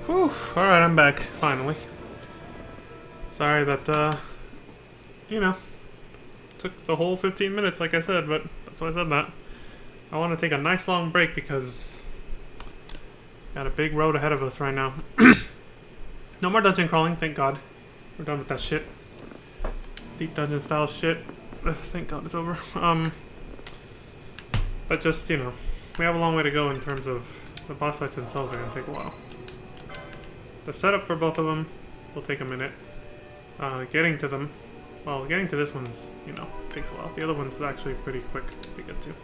Whew, alright, I'm back, finally. Sorry that, you know, took the whole 15 minutes like I said, but that's why I said that. I want to take a nice long break because got a big road ahead of us right now. No more dungeon crawling, thank God. We're done with that shit. Deep dungeon style shit. Thank God it's over. But just, you know, we have a long way to go in terms of the boss fights themselves are going to take a while. The setup for both of them will take a minute. Getting to them, well, getting to this one's, you know, takes a while. The other one's actually pretty quick to get to.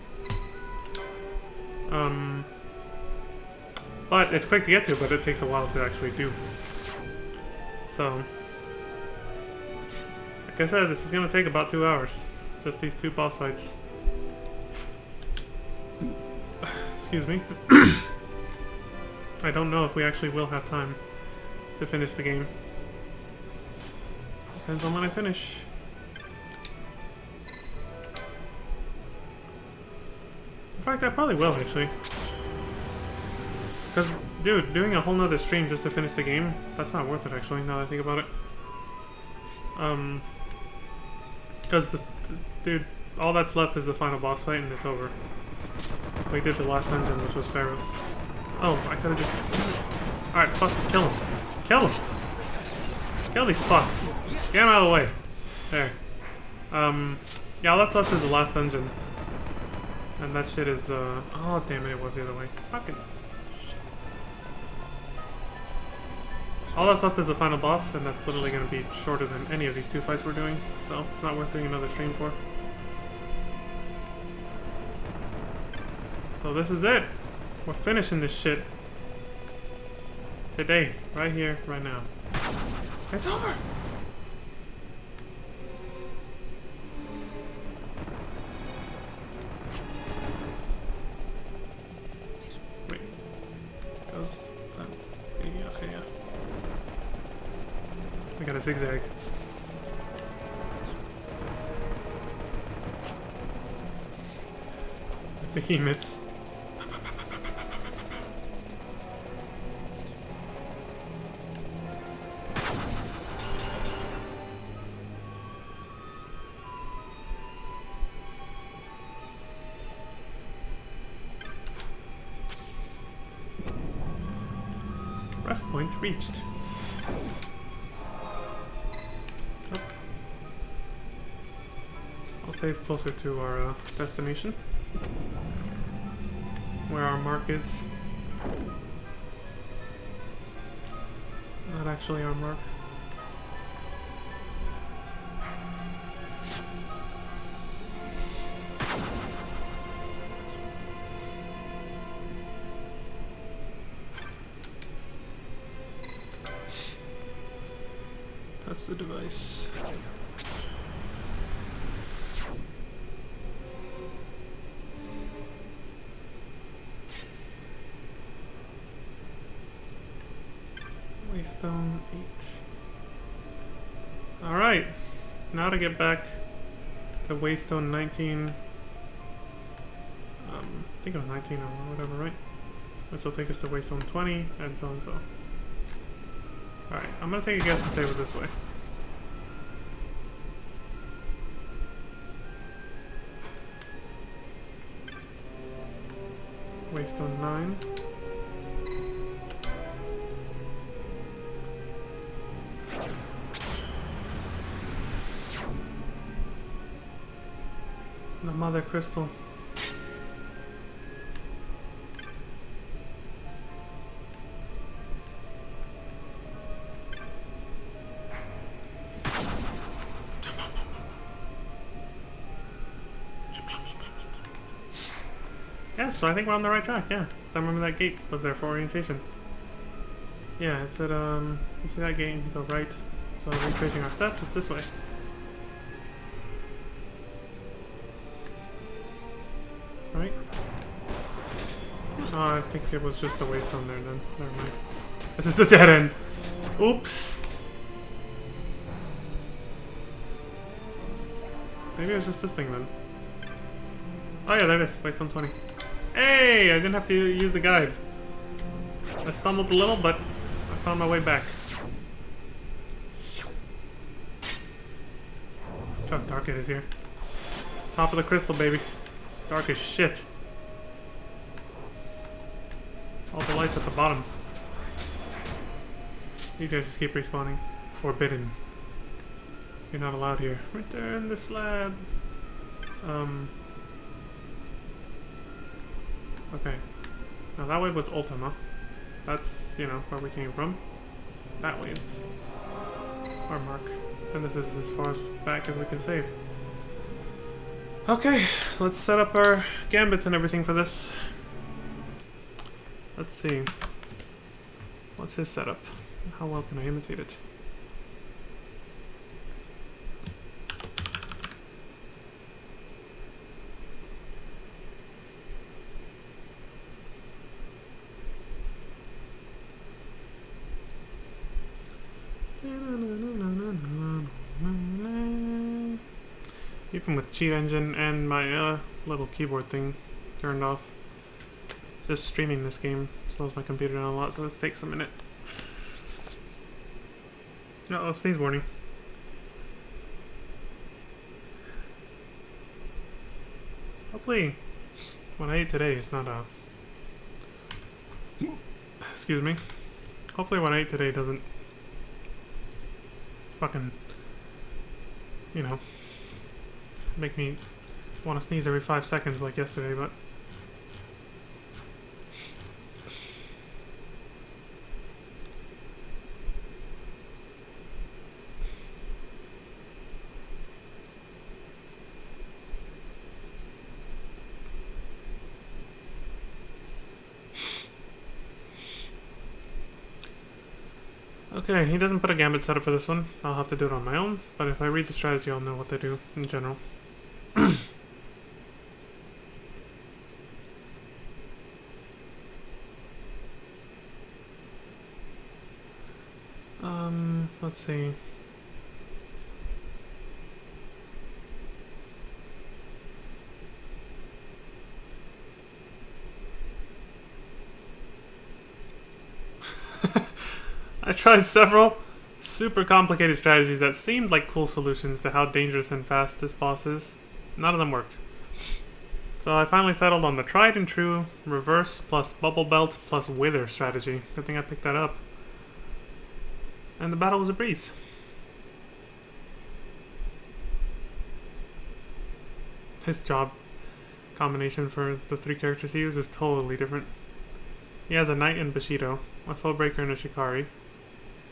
But it's quick to get to, but it takes a while to actually do. So, like I said, this is going to take about 2 hours. Just these two boss fights. Excuse me. I don't know if we actually will have time to finish the game. Depends on when I finish. In fact, I probably will, actually. Because, dude, doing a whole nother stream just to finish the game, that's not worth it, actually, now that I think about it. Because, dude, all that's left is the final boss fight and it's over. We did the last dungeon, which was Pharaoh's. Oh, I could've just... Alright, fuck, kill him. Kill him! Kill these fucks! Get him out of the way! There. Yeah, all that's left is the last dungeon. And that shit is, oh, damn it, it was the other way. Fucking shit. All that's left is the final boss, and that's literally gonna be shorter than any of these two fights we're doing. So, it's not worth doing another stream for. So this is it! We're finishing this shit. Today. Right here, right now. It's over! Wait. Goes down. Yeah, okay, yeah. We got a zigzag. Behemoths. Rest point reached. Oh. I'll save closer to our destination. Where our mark is. Not actually our mark. That's the device. Waystone 8. Alright. Now to get back to Waystone 19. I think it was 19 or whatever, right? Which will take us to Waystone 20 and so and so. Alright, I'm gonna take a guess and say we're this way. Waystone 9. The Mother Crystal. Yeah, so I think we're on the right track, yeah. So I remember that gate was there for orientation. Yeah, it said, you see that gate and you go right. So retracing our steps, it's this way. Right? Oh, I think it was just a waystone there then. Never mind. This is a dead end. Oops. Maybe it was just this thing then. Oh yeah, there it is. Waystone 20. Hey! I didn't have to use the guide. I stumbled a little, but I found my way back. Look how dark it is here. Top of the crystal, baby. Dark as shit. All the lights at the bottom. These guys just keep respawning. Forbidden. You're not allowed here. Return the slab. Okay. Now that way was Ultima. That's, you know, where we came from. That way is our mark. And this is as far as back as we can save. Okay, let's set up our gambits and everything for this. Let's see. What's his setup? How well can I imitate it? Even with cheat engine and my little keyboard thing turned off, just streaming this game slows my computer down a lot, so this takes a minute. Uh-oh, sneeze warning. Hopefully what I ate today is not a... Excuse me. Hopefully what I ate today doesn't fucking, you know, make me want to sneeze every 5 seconds like yesterday, but... Okay, he doesn't put a gambit setup for this one. I'll have to do it on my own, but if I read the strategy, I'll know what they do in general. Let's see. I tried several super complicated strategies that seemed like cool solutions to how dangerous and fast this boss is. None of them worked. So I finally settled on the tried and true reverse plus bubble belt plus wither strategy. Good thing I picked that up. And the battle was a breeze. His job combination for the 3 characters he uses is totally different. He has a knight and Bushido, a Foebreaker and a Shikari,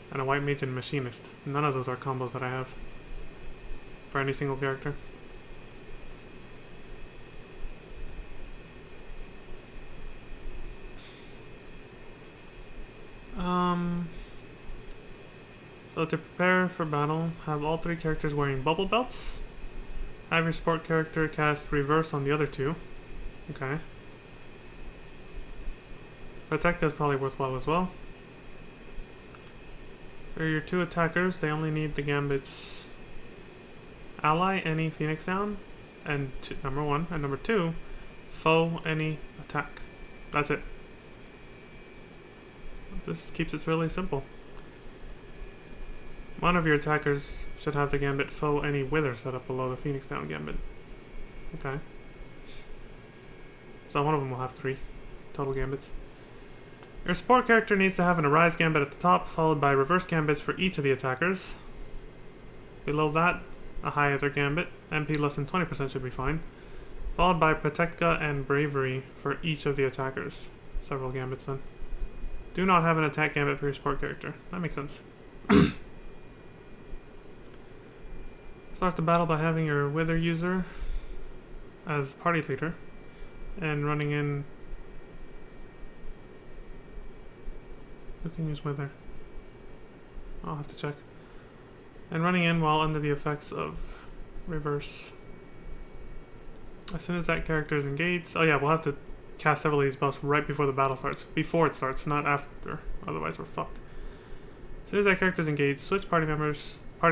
and a white mage and machinist. None of those are combos that I have for any single character. So to prepare for battle, have all 3 characters wearing bubble belts. Have your support character cast reverse on the other 2. Okay. Protect is probably worthwhile as well. For your 2 attackers, they only need the gambits ally any Phoenix down, and number 1, and number 2, foe any attack. That's it. This keeps it really simple. One of your attackers should have the gambit foe any wither set up below the Phoenix down gambit. Okay. So one of them will have 3 total gambits. Your support character needs to have an Arise gambit at the top, followed by reverse gambits for each of the attackers. Below that, a high other gambit. MP less than 20% should be fine. Followed by Protectka and Bravery for each of the attackers. Several gambits then. Do not have an attack gambit for your support character. That makes sense. Start the battle by having your Wither user as party leader and running in. Who can use Wither? I'll have to check. And running in while under the effects of reverse. As soon as that character is engaged, oh yeah, we'll have to cast several of these buffs right before the battle starts. Before it starts, not after. Otherwise we're fucked. As soon as that character is engaged, switch party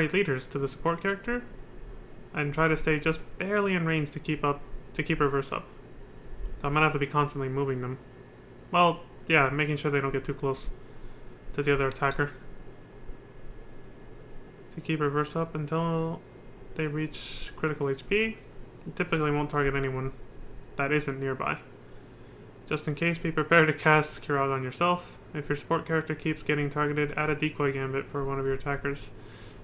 leaders to the support character and try to stay just barely in range to keep reverse up. So I'm gonna have to be constantly moving them. Well, yeah, making sure they don't get too close to to the other attacker. To keep reverse up until they reach critical HP. You typically won't target anyone that isn't nearby. Just in case, be prepared to cast Kirog on yourself. If your support character keeps getting targeted, add a decoy gambit for one of your attackers.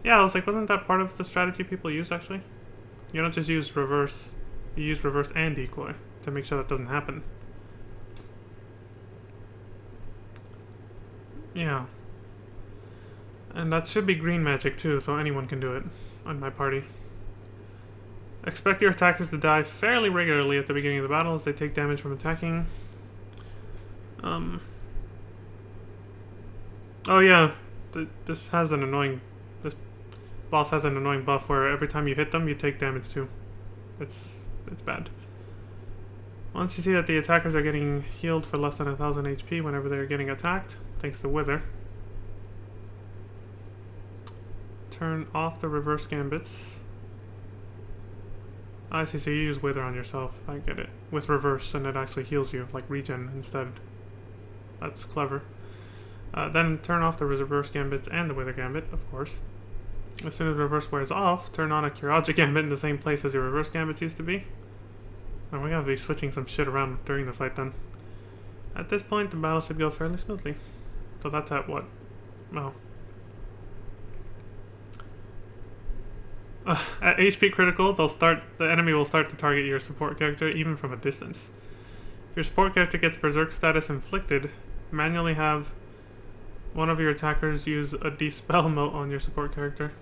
Yeah, I was like, wasn't that part of the strategy people use actually? You don't just use reverse, you use reverse and decoy to make sure that doesn't happen. Yeah. And that should be green magic too, so anyone can do it on my party. Expect your attackers to die fairly regularly at the beginning of the battle as they take damage from attacking. Oh yeah, this has an annoying... This boss has an annoying buff where every time you hit them, you take damage too. It's bad. Once you see that the attackers are getting healed for less than 1000 HP whenever they're getting attacked, thanks to Wither, turn off the reverse gambits. I see, so you use Wither on yourself. I get it. With reverse, and it actually heals you, like regen instead. That's clever. Then turn off the reverse gambits and the Wither gambit, of course. As soon as reverse wears off, turn on a Kiraja gambit in the same place as your reverse gambits used to be. And we're gonna be switching some shit around during the fight then. At this point, the battle should go fairly smoothly. So that's at what? Well. At HP critical, the enemy will start to target your support character even from a distance. If your support character gets Berserk status inflicted, manually have one of your attackers use a Dispel mote on your support character.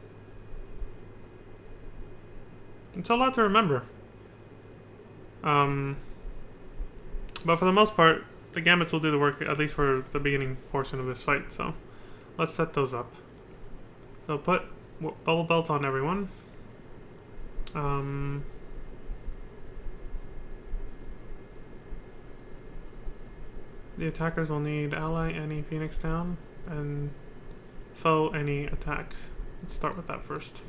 It's a lot to remember. But for the most part, the gambits will do the work, at least for the beginning portion of this fight, so let's set those up. So put bubble belts on everyone. The attackers will need ally any Phoenix down and foe any attack. Let's start with that first.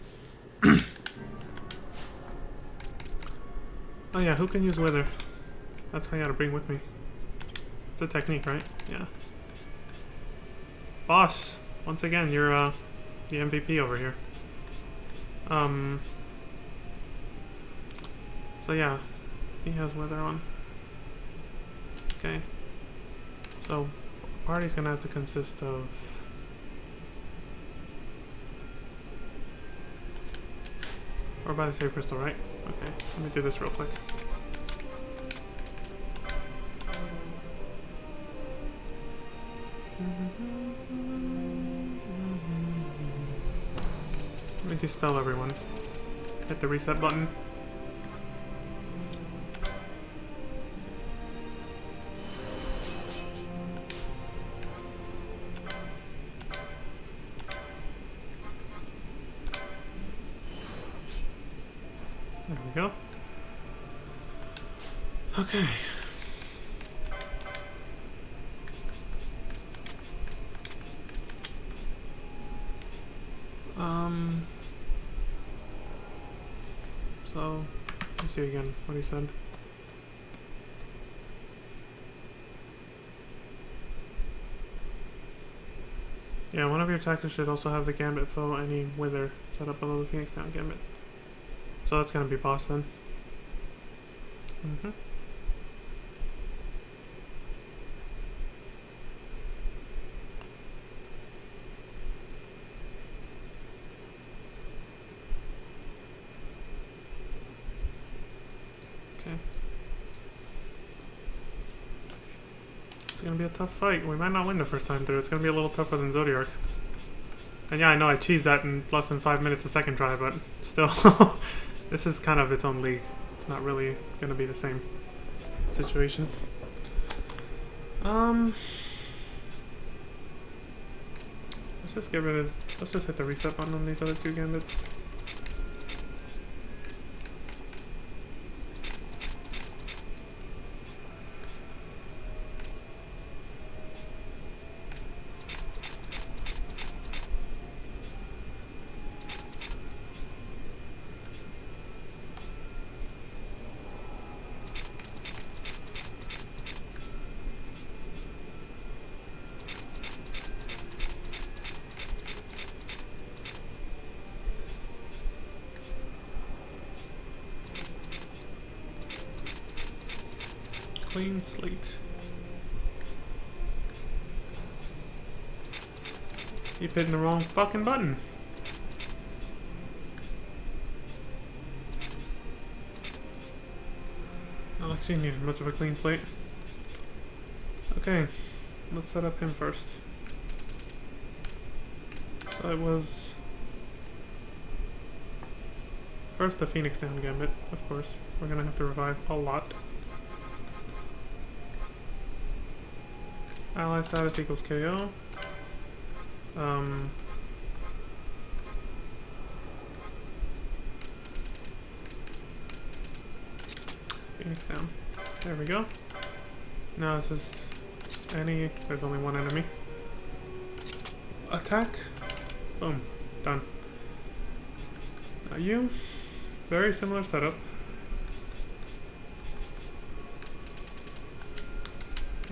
Oh yeah, who can use Wither? That's what I gotta bring with me. It's a technique, right? Yeah. Boss, once again, you're the MVP over here. So yeah, he has Wither on. Okay. So, the party's gonna have to consist of... We're about to save crystal, right? Okay, let me do this real quick. Let me dispel everyone. Hit the reset button. There we go. Okay. So, let's see again what he said. Yeah, one of your attackers should also have the Gambit foe any Wither set up below the Phoenix Down Gambit. So that's gonna be boss then. Okay. It's gonna be a tough fight. We might not win the first time through. It's gonna be a little tougher than Zodiark. And yeah, I know I cheesed that in less than 5 minutes the second try, but still, this is kind of its own league. It's not really gonna be the same situation. Let's just get rid of. Let's just hit the reset button on these other two gambits. Clean slate. Keep hitting the wrong fucking button. Not like she needed much of a clean slate. Okay, let's set up him first. So it was first a Phoenix Down Gambit, of course. We're gonna have to revive a lot. Ally status equals KO. Phoenix down. There we go. Now it's just there's only one enemy. Attack. Boom. Done. Now you. Very similar setup.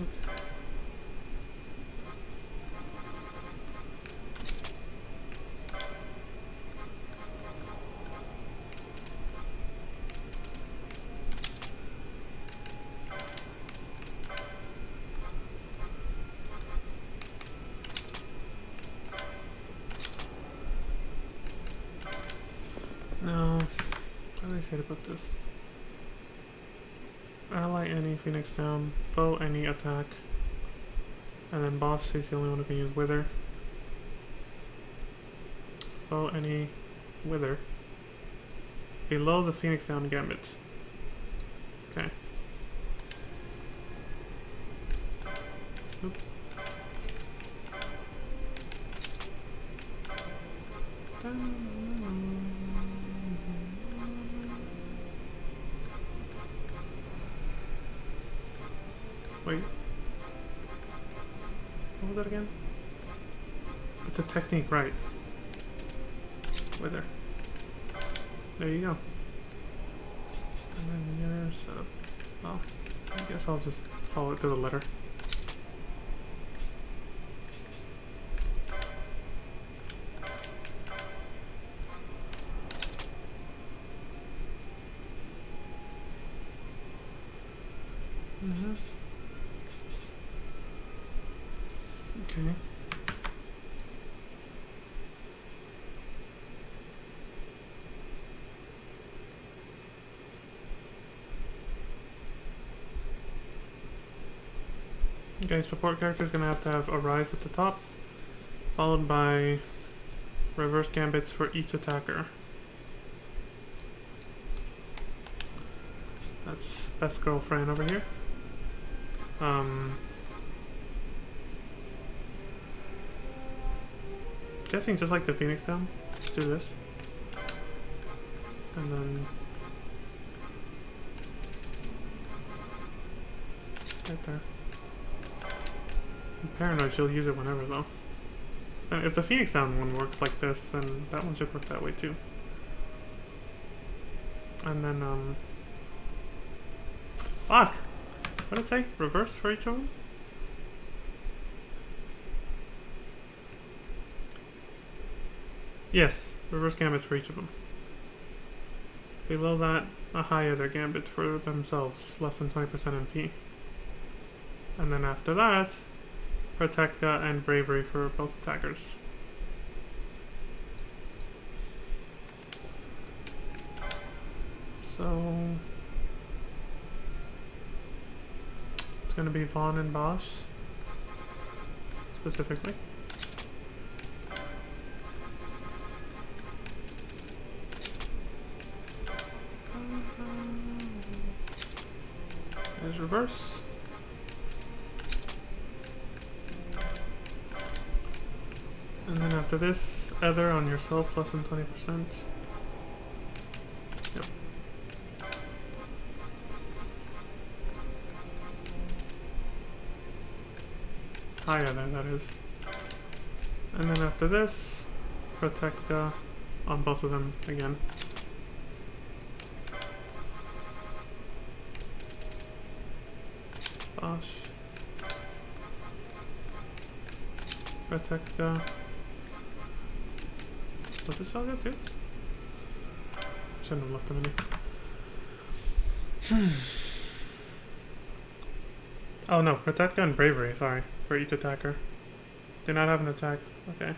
Oops. No, how do I say to put this? Ally any, Phoenix down, foe any attack, and then boss, she's the only one who can use Wither. Foe any, Wither. Below the Phoenix down Gambit. Okay. Oop. Wait. What was that again? It's a technique, right? Wither. There you go. And then your setup. Well, I guess I'll just follow it to the letter. Okay. Okay, support character is going to have a rise at the top, followed by reverse gambits for each attacker. That's best girlfriend over here. Guessing just like the Phoenix down, let's do this. And then right there. I'm paranoid she'll use it whenever though. So if the Phoenix down one works like this, then that one should work that way too. And then fuck! What did it say? Reverse for each of them? Yes, reverse gambits for each of them. Below that, a high other gambit for themselves, less than 20% MP. And then after that, Protectka and Bravery for both attackers. So it's gonna be Vaughn and Bosch specifically. There's reverse. And then after this, Ether on yourself, less than 20%. Yep. High Ether, that is. And then after this, Protectka on both of them again. Bosch. Protectka. Was this all good too? Shouldn't have left them in here. Oh no, Protect and Bravery, sorry. For each attacker. Do not have an attack. Okay.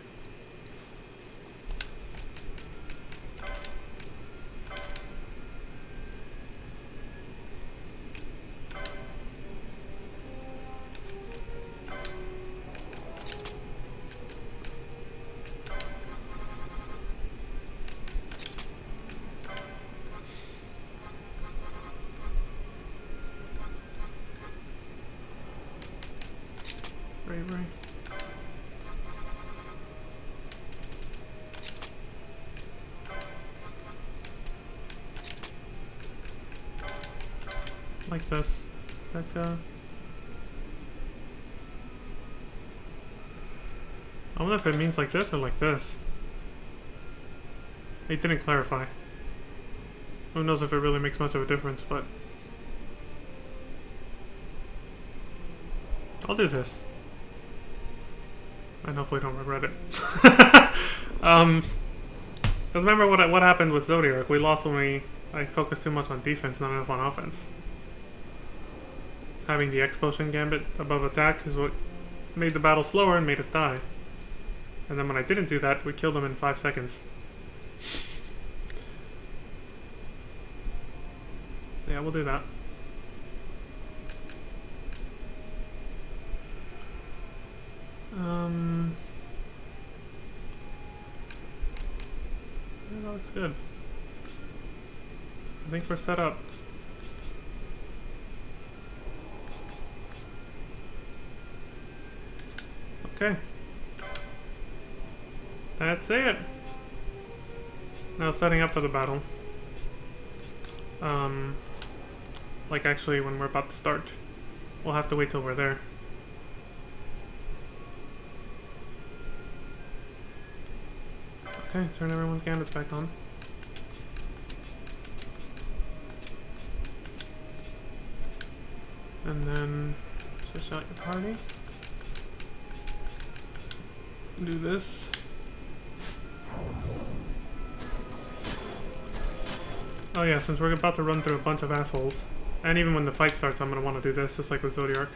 Bravery. Like this. Is that, I wonder if it means like this or like this. It didn't clarify. Who knows if it really makes much of a difference, but... I'll do this. And hopefully don't regret it. Because remember what happened with Zodiark? We lost when I focused too much on defense, not enough on offense. Having the Explosion Gambit above attack is what made the battle slower and made us die. And then when I didn't do that, we killed them in 5 seconds. Yeah, we'll do that. That looks good. I think we're set up. Okay. That's it. Now setting up for the battle. Like actually when we're about to start. We'll have to wait till we're there. Okay, turn everyone's gambits back on. And then switch out your party. Do this. Oh yeah, since we're about to run through a bunch of assholes, and even when the fight starts I'm going to want to do this, just like with Zodiark.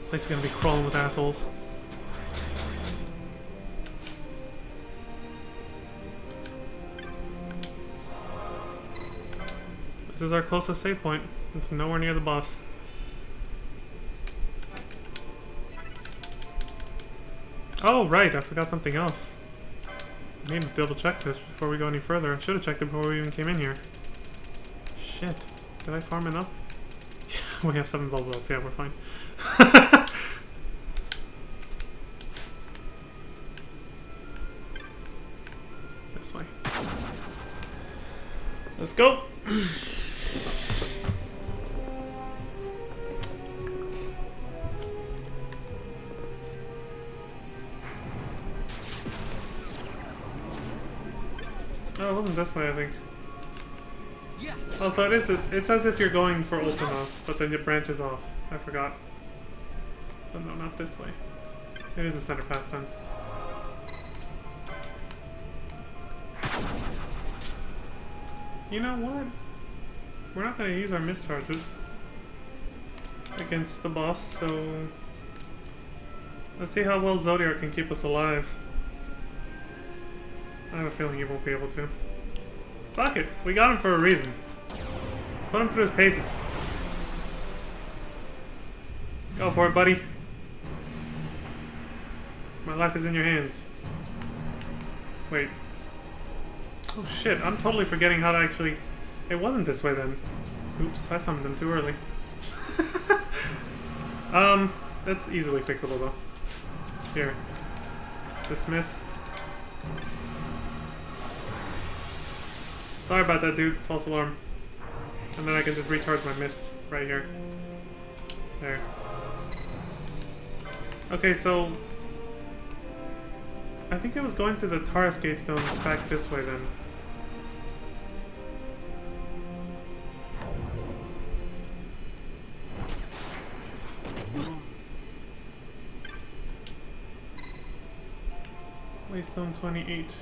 Place is going to be crawling with assholes. This is our closest save point. It's nowhere near the boss. Oh, right, I forgot something else. I need to double check this before we go any further. I should have checked it before we even came in here. Shit. Did I farm enough? We have 7 bulb wells. Yeah, we're fine. This way. Let's go! Oh, it wasn't this way, I think. Yeah. Oh, so it's as if you're going for Ultima, but then it branches off. I forgot. So no, not this way. It is a center path then. You know what? We're not going to use our mischarges against the boss, so let's see how well Zodiark can keep us alive. I have a feeling he won't be able to. Fuck it, we got him for a reason. Let's put him through his paces. Go for it, buddy. My life is in your hands. Wait. Oh shit, I'm totally forgetting how to actually... It wasn't this way then. Oops, I summoned him too early. That's easily fixable though. Here. Dismiss. Sorry about that, dude. False alarm. And then I can just recharge my mist right here. There. Okay, so... I think it was going to the Taurus Gate Stones back this way then. Waystone 28.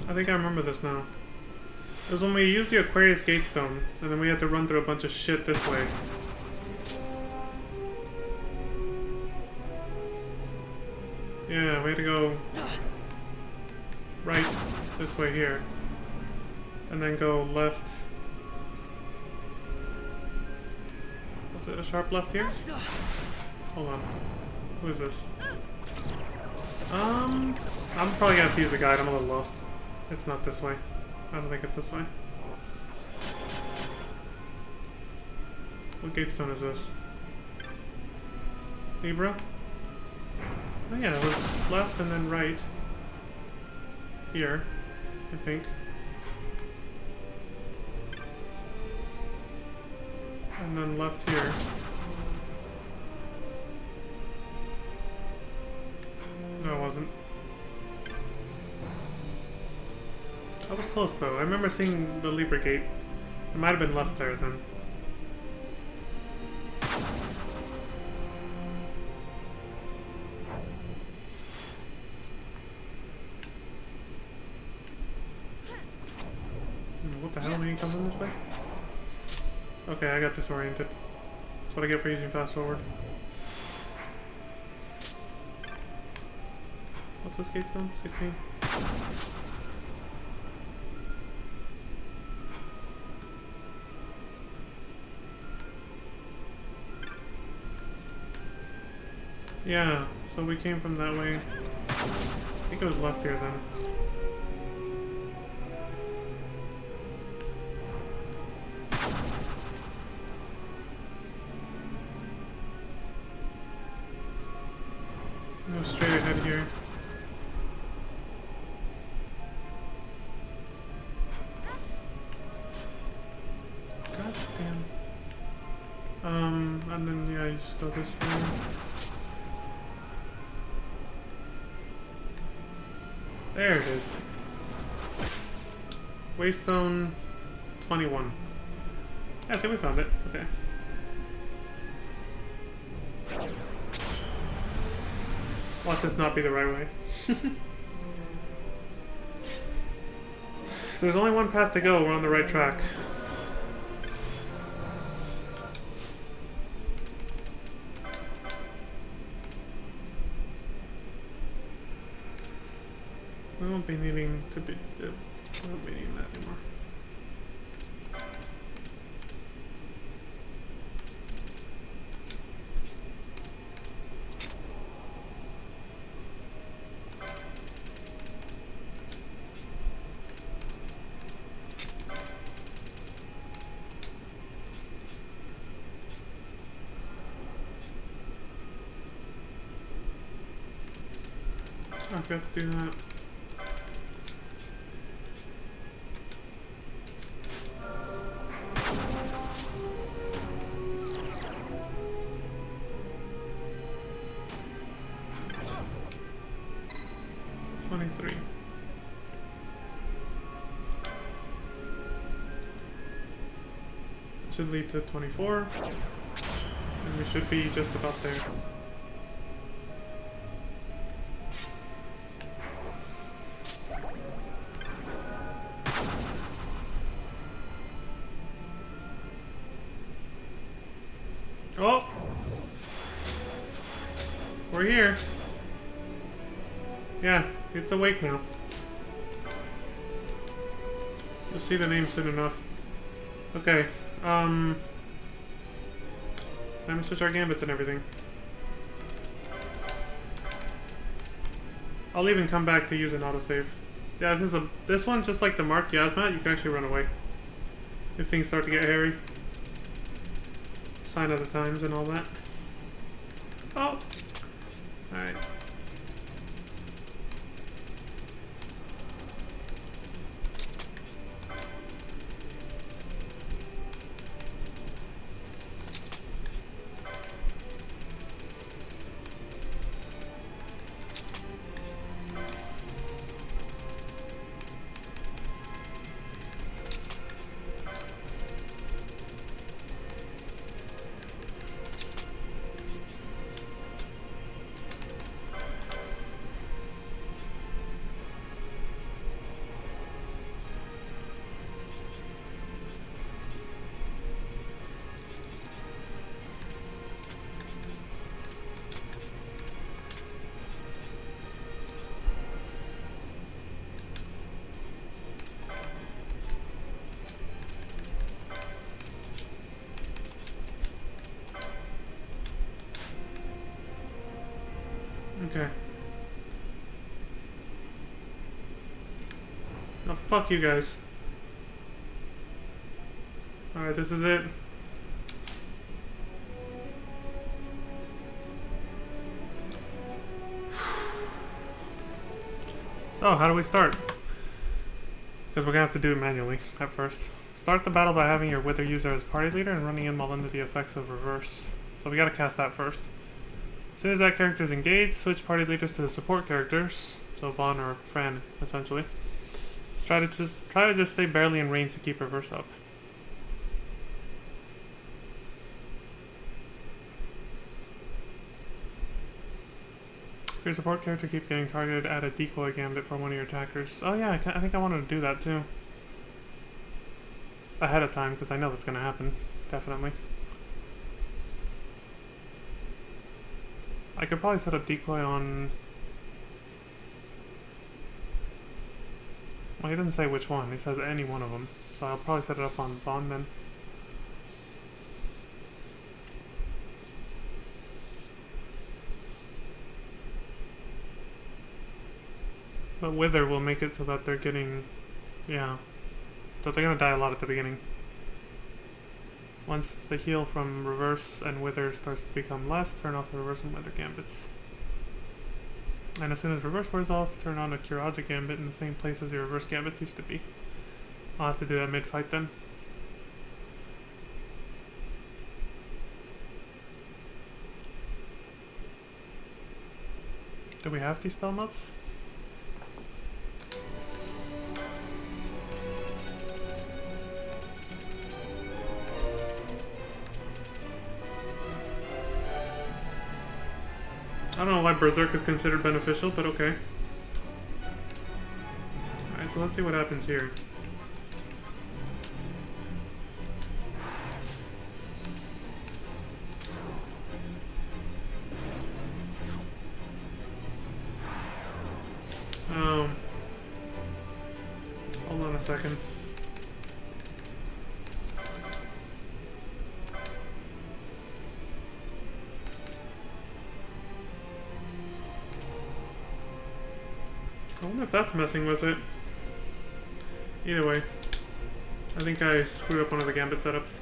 I think I remember this now. It was when we used the Aquarius Gatestone, and then we had to run through a bunch of shit this way. Yeah, we had to go right this way here. And then go left. Was it a sharp left here? Hold on. Who is this? I'm probably gonna have to use a guide, I'm a little lost. It's not this way. I don't think it's this way. What gatestone is this? Libra? Oh yeah, it was left and then right. Here, I think. And then left here. No, it wasn't. I was close though. I remember seeing the Libra gate. It might have been left there then. What the hell? Did he come in this way? Okay, I got disoriented. That's what I get for using fast forward. What's this gate zone? 16? Yeah, so we came from that way. I think it was left here then. Go straight ahead here. God damn. And then yeah, you just go this way. There it is. Waystone 21. Yeah, I think we found it. Okay. Watch this not be the right way. So there's only one path to go. We're on the right track. We won't be needing to be. We won't be needing that anymore. I forgot to do that. Should lead to 24, and we should be just about there. Oh! We're here. Yeah, it's awake now. You'll see the name soon enough. Okay. Time to switch our gambits and everything. I'll even come back to use an autosave. Yeah, this one, just like the Mark Yasmat, you can actually run away if things start to get hairy. Sign of the times and all that. Oh! Alright. Okay. Oh, fuck you guys. Alright, this is it. So, how do we start? Because we're gonna have to do it manually at first. Start the battle by having your Wither user as party leader and running in while under the effects of reverse. So we gotta cast that first. As soon as that character is engaged, switch party leaders to the support characters. So Vaughn or Fran, essentially. Try to just stay barely in range to keep reverse up. If your support character keeps getting targeted, add a decoy gambit for one of your attackers. Oh yeah, I think I wanted to do that too. Ahead of time, because I know that's going to happen. Definitely. I could probably set a decoy on... Well, he doesn't say which one. He says any one of them. So I'll probably set it up on Vaughn then. But Wither will make it so that they're getting... Yeah. So they're going to die a lot at the beginning. Once the heal from reverse and Wither starts to become less, turn off the reverse and Wither gambits. And as soon as reverse wears off, turn on a Kiraja gambit in the same place as your reverse gambits used to be. I'll have to do that mid-fight then. Do we have these spell notes? I don't know why Berserk is considered beneficial, but okay. Alright, so let's see what happens here. Hold on a second. I wonder if that's messing with it. Either way, I think I screwed up one of the gambit setups.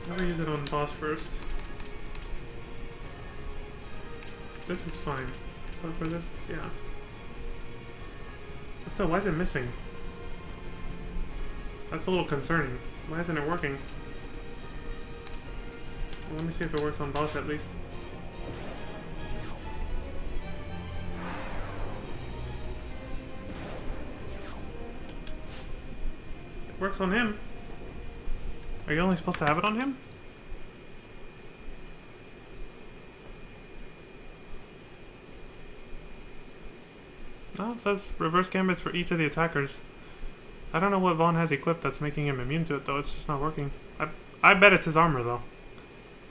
Never use it on boss first. This is fine. But for this, yeah. But still, why is it missing? That's a little concerning. Why isn't it working? Well, let me see if it works on boss at least. It works on him. Are you only supposed to have it on him? No, it says reverse gambits for each of the attackers. I don't know what Vaughn has equipped that's making him immune to it though, it's just not working. I bet it's his armor though.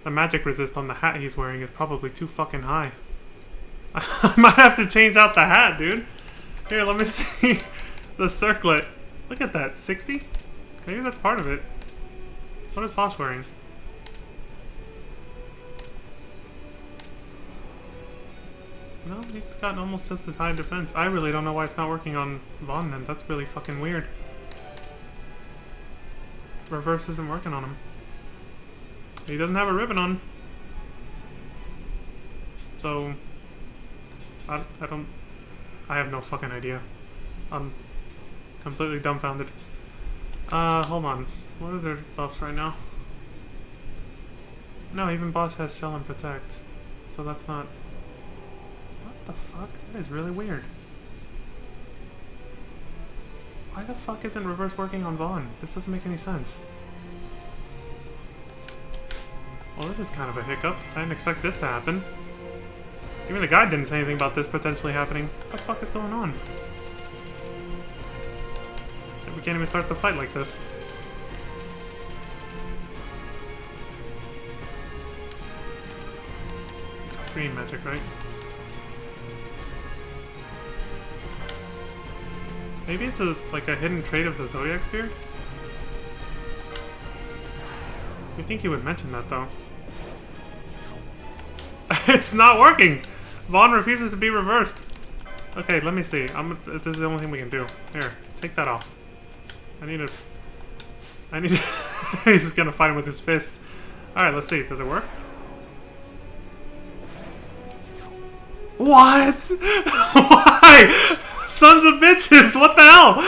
The magic resist on the hat he's wearing is probably too fucking high. I might have to change out the hat, dude. Here, let me see the circlet. Look at that, 60? Maybe that's part of it. What is boss wearing? No, he's got almost just as high defense. I really don't know why it's not working on Vaughn then. That's really fucking weird. Reverse isn't working on him. He doesn't have a ribbon on. So... I have no fucking idea. I'm completely dumbfounded. Hold on. What are their buffs right now? No, even boss has Shell and Protect. So that's not... What the fuck? That is really weird. Why the fuck isn't reverse working on Vaughn? This doesn't make any sense. Well, this is kind of a hiccup. I didn't expect this to happen. Even the guy didn't say anything about this potentially happening. What the fuck is going on? We can't even start the fight like this. Green magic, right? Maybe it's like a hidden trait of the Zodiac Spear? You'd think he would mention that, though. It's not working! Vaughn refuses to be reversed. Okay, let me see. This is the only thing we can do. Here, take that off. I need He's gonna fight him with his fists. Alright, let's see. Does it work? What? Why? Sons of bitches! What the hell?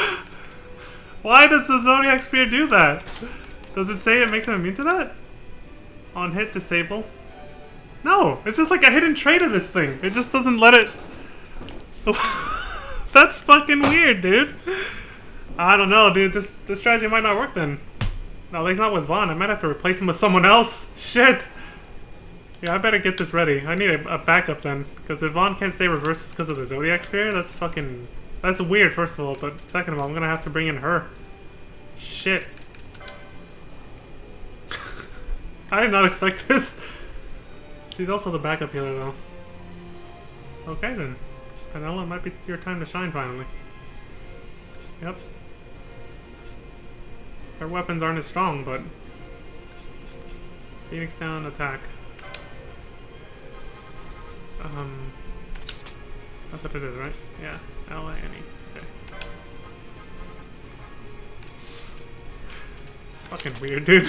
Why does the Zodiac Spear do that? Does it say it makes him immune to that? On hit, disable? No! It's just like a hidden trait of this thing. It just doesn't let it... That's fucking weird, dude. I don't know, dude. This strategy might not work then. No, he's not with Vaughn. I might have to replace him with someone else. Shit! Yeah, I better get this ready. I need a backup then. Because if Vaughn can't stay reversed just because of the Zodiac Spear, that's fucking... That's weird, first of all. But second of all, I'm gonna have to bring in her. Shit. I did not expect this. She's also the backup healer, though. Okay, then. Penelo, it might be your time to shine, finally. Yep. Her weapons aren't as strong, but... Phoenix down, attack. That's what it is, right? Yeah. L-A-N-E. Okay. It's fucking weird, dude.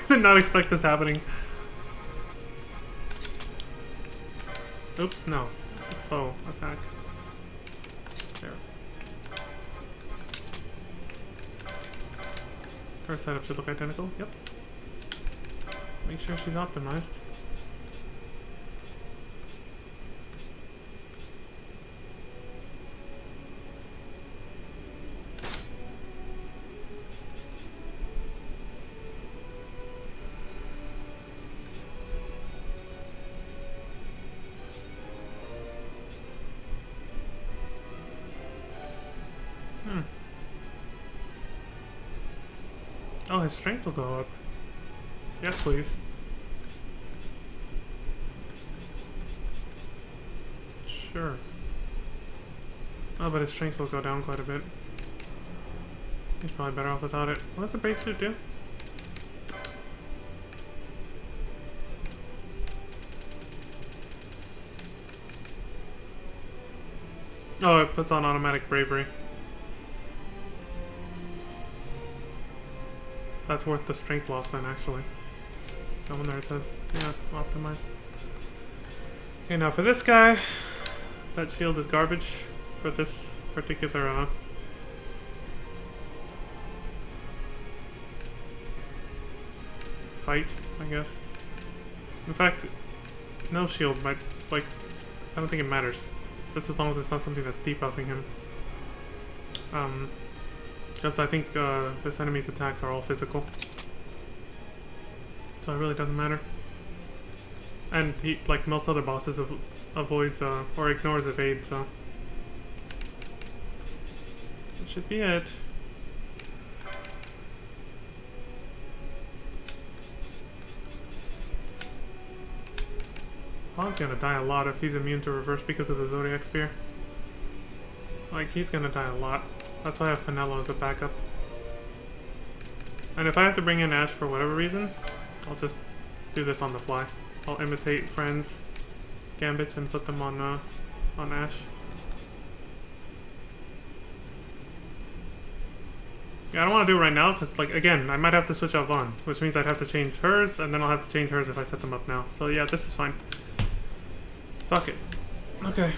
I did not expect this happening. Oops, no. Foe, attack. There. Her setup should look identical. Yep. Make sure she's optimized. Oh, his strength will go up. Yes, please. Sure. Oh, but his strength will go down quite a bit. He's probably better off without it. What does the brake suit do? Oh, it puts on automatic bravery. That's worth the strength loss then, actually. That one there it says, yeah, optimized. Okay, now for this guy, that shield is garbage for this particular, fight, I guess. In fact, no shield might, like, I don't think it matters. Just as long as it's not something that's debuffing him. Because I think this enemy's attacks are all physical. So it really doesn't matter. And he, like most other bosses, avoids or ignores evade, so... That should be it. Vaughn's gonna die a lot if he's immune to reverse because of the Zodiac Spear. Like, he's gonna die a lot. That's why I have Penelo as a backup. And if I have to bring in Ash for whatever reason, I'll just do this on the fly. I'll imitate friends' gambits and put them on Ash. Yeah, I don't want to do it right now, because, like, again, I might have to switch out Vaughn, which means I'd have to change hers, and then I'll have to change hers if I set them up now. So yeah, this is fine. Fuck it. Okay.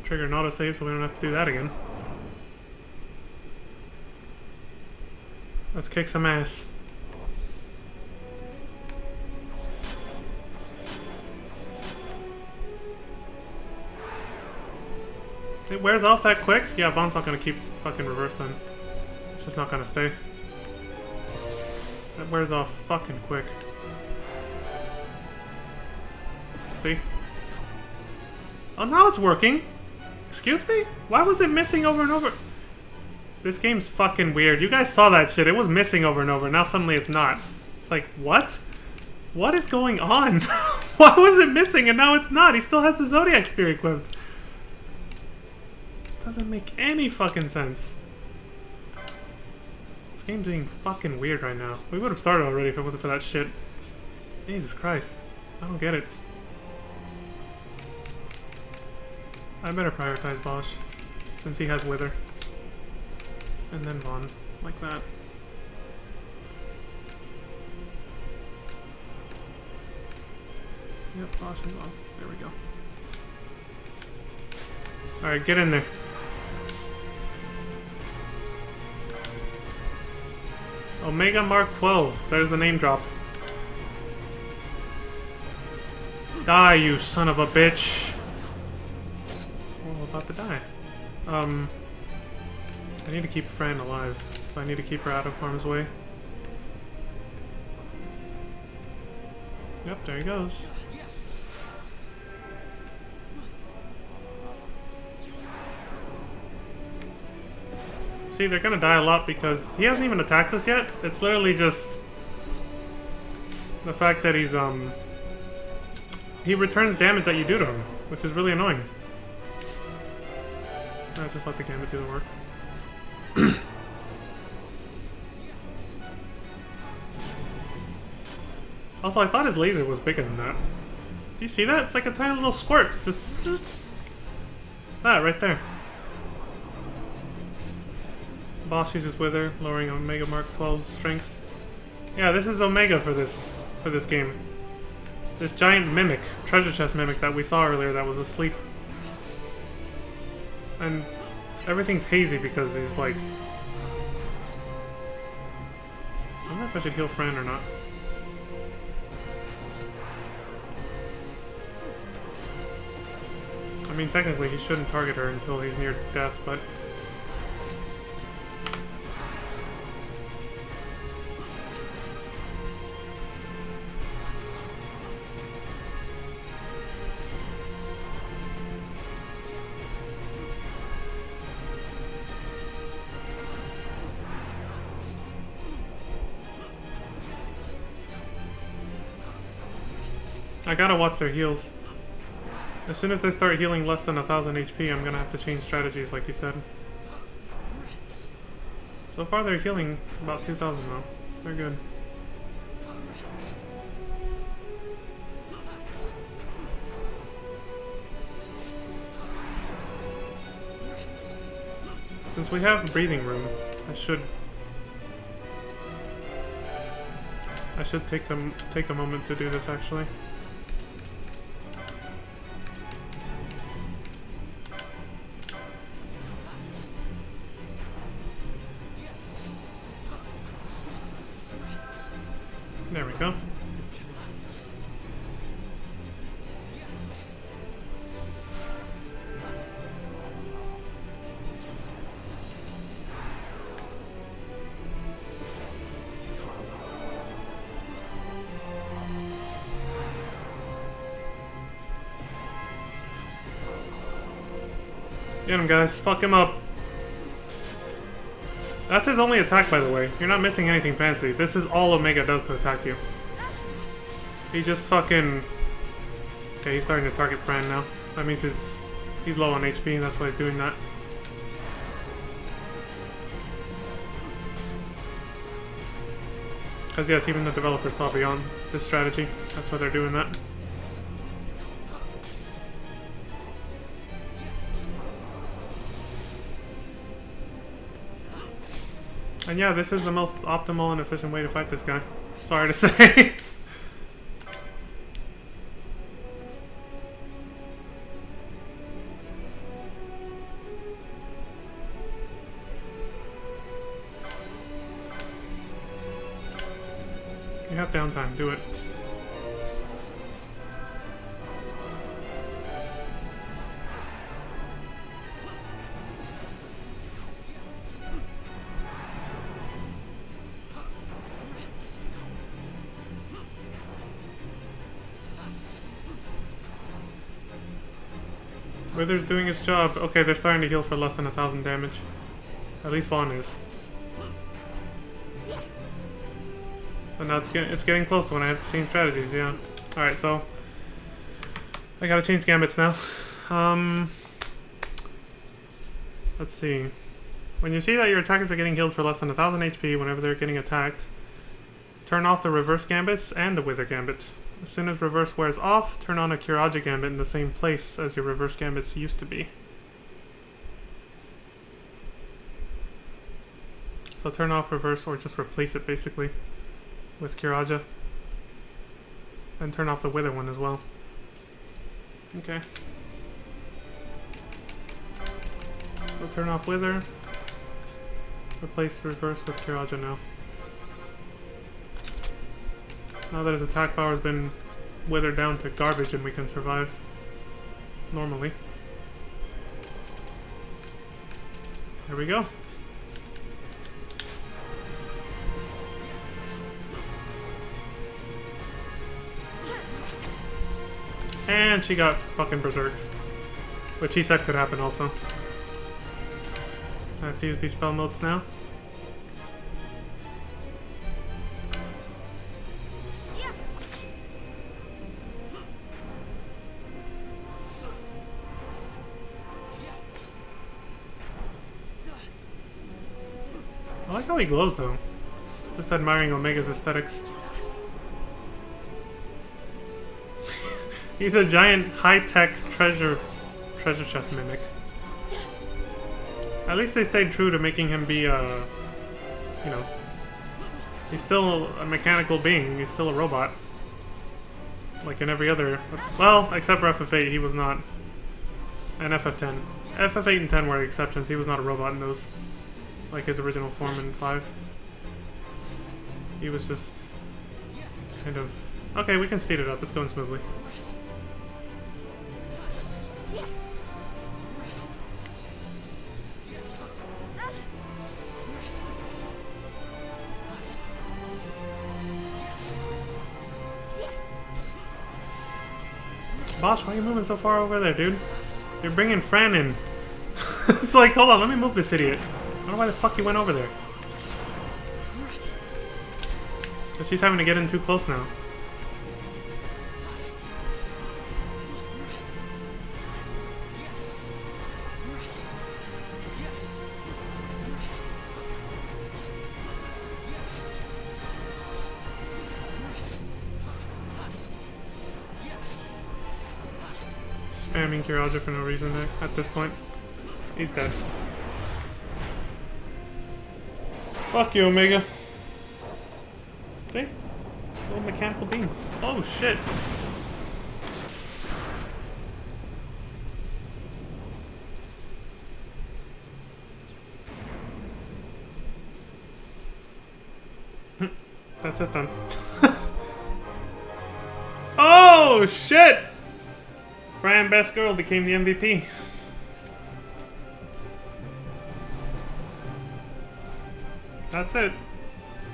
Trigger an autosave so we don't have to do that again. Let's kick some ass. It wears off that quick? Yeah, Vaughn's not gonna keep fucking reverse then. It's just not gonna stay. That wears off fucking quick. See? Oh, now it's working! Excuse me? Why was it missing over and over? This game's fucking weird. You guys saw that shit. It was missing over and over. Now suddenly it's not. It's like, what? What is going on? Why was it missing and now it's not? He still has the Zodiac Spear equipped. Doesn't make any fucking sense. It's game's being fucking weird right now. We would have started already if it wasn't for that shit. Jesus Christ. I don't get it. I better prioritize Bosch, since he has Wither. And then Vaughn, like that. Yep, Bosch and Vaughn. There we go. Alright, get in there. Omega Mark 12. There's the name drop. Die, you son of a bitch. Well, about to die. I need to keep Fran alive, so I need to keep her out of harm's way. Yep, there he goes. See, they're gonna die a lot because he hasn't even attacked us yet. It's literally just the fact that he's, he returns damage that you do to him, which is really annoying. Let's just let the Gambit do the work. Also, I thought his laser was bigger than that. Do you see that? It's like a tiny little squirt. Just that right there. Boss uses Wither, lowering Omega Mark 12's strength. Yeah, this is Omega for this game. This giant mimic, treasure chest mimic that we saw earlier that was asleep. And everything's hazy because he's like... I don't know if I should heal Fran or not. I mean, technically he shouldn't target her until he's near death, but... I gotta watch their heals. As soon as they start healing less than 1000 HP, I'm gonna have to change strategies, like you said. So far they're healing about 2000 though. They're good. Since we have breathing room, I should take a moment to do this actually. There we go. Get him, guys. Fuck him up. That's his only attack, by the way. You're not missing anything fancy. This is all Omega does to attack you. He just fucking... Okay, he's starting to target Fran now. That means he's low on HP, and that's why he's doing that. Because yes, even the developers saw beyond this strategy. That's why they're doing that. And yeah, this is the most optimal and efficient way to fight this guy. Sorry to say. You have downtime, do it. Wizard's doing its job. Okay, they're starting to heal for less than 1000 damage. At least Vaughn is. So now it's getting close to when I have to change strategies, yeah. Alright, so I gotta change gambits now. Let's see. When you see that your attackers are getting healed for less than 1000 HP whenever they're getting attacked, turn off the reverse gambits and the wither gambit. As soon as reverse wears off, turn on a Kiraja gambit in the same place as your reverse gambits used to be. So turn off reverse or just replace it basically with Kiraja. And turn off the wither one as well. Okay. So turn off wither. Replace reverse with Kiraja now. Now that his attack power has been withered down to garbage and we can survive normally. There we go. And she got fucking berserked. Which he said could happen also. I have to use these spell modes now. I like how he glows though. Just admiring Omega's aesthetics. He's a giant high-tech treasure chest mimic. At least they stayed true to making him be you know, he's still a mechanical being. He's still a robot. Like in every other, well, except for FF8, he was not. And FF10. FF8 and 10 were exceptions. He was not a robot in those. Like his original form in 5. He was just kind of... Okay, we can speed it up. It's going smoothly. Boss, why are you moving so far over there, dude? You're bringing Fran in. It's like, hold on, let me move this idiot. I don't know why the fuck he went over there. Because he's having to get in too close now. Spamming Kiraja for no reason there at this point. He's dead. Fuck you, Omega. See? Little mechanical beam. Oh shit. That's it then. Oh shit! Fran Best Girl became the MVP. That's it.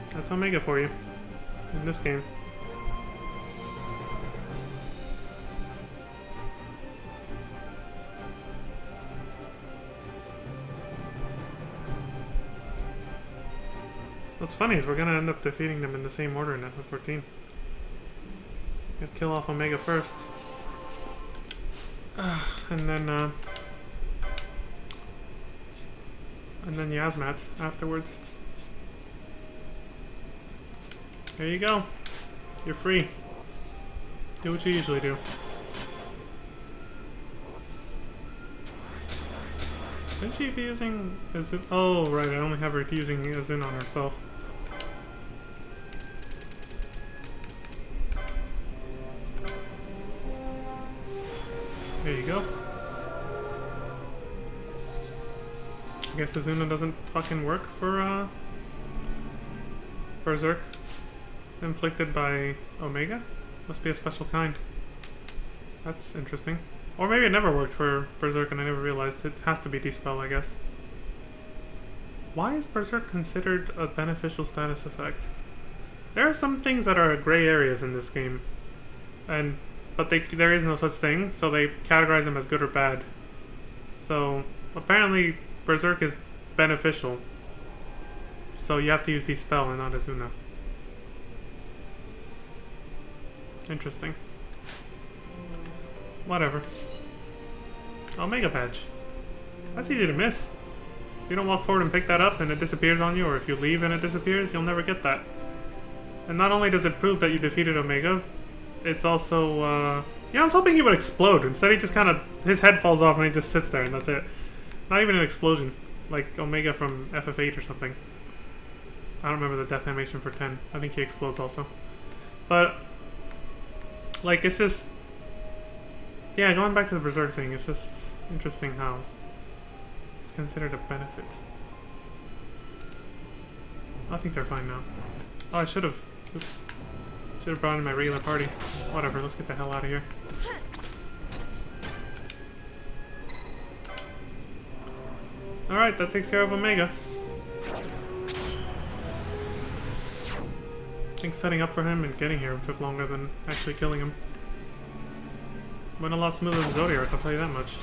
That's Omega for you. In this game. What's funny is we're gonna end up defeating them in the same order in FF14. Gonna kill off Omega first. And then Yasmat afterwards. There you go. You're free. Do what you usually do. Shouldn't she be using Azun? Oh, right, I only have her using Azun on herself. There you go. I guess Azuna doesn't fucking work for Berserk inflicted by Omega? Must be a special kind. That's interesting. Or maybe it never worked for Berserk and I never realized. It has to be Dispel, I guess. Why is Berserk considered a beneficial status effect? There are some things that are gray areas in this game. But there is no such thing, so they categorize them as good or bad. So, apparently Berserk is beneficial. So you have to use Dispel and not Azuna. Interesting. Whatever. Omega Badge. That's easy to miss. you don't walk forward and pick that up and it disappears on you, or if you leave and it disappears, you'll never get that. And not only does it prove that you defeated Omega, it's also, yeah, I was hoping he would explode. Instead he just kind of, his head falls off and he just sits there and that's it. Not even an explosion, like Omega from FF8 or something. I don't remember the death animation for 10. I think he explodes also. But, like, it's just... Yeah, going back to the Berserk thing, it's just interesting how it's considered a benefit. I think they're fine now. Oh, I should have. Oops. Should have brought in my regular party. Whatever, let's get the hell out of here. Alright, that takes care of Omega. I think setting up for him and getting here took longer than actually killing him. Went a lot smoother than Zodiark, I'll tell you that much.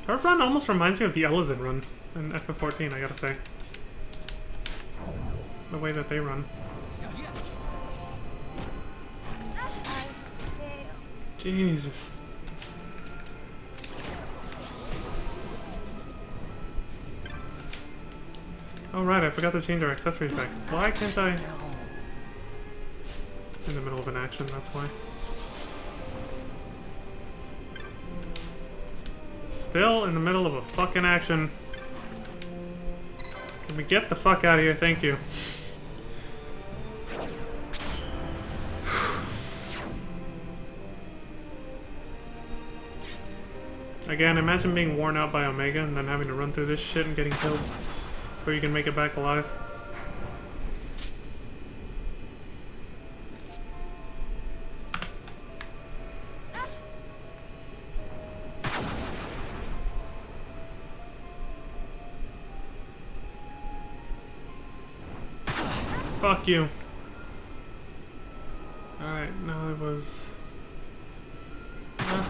Her run almost reminds me of the Elizin run in FF14, I gotta say. The way that they run. Jesus. Oh right, I forgot to change our accessories back. Why can't I... In the middle of an action, that's why. Still in the middle of a fucking action. Can we get the fuck out of here? Thank you. Again, imagine being worn out by Omega and then having to run through this shit and getting killed before you can make it back alive. Fuck you. Alright, now it was left.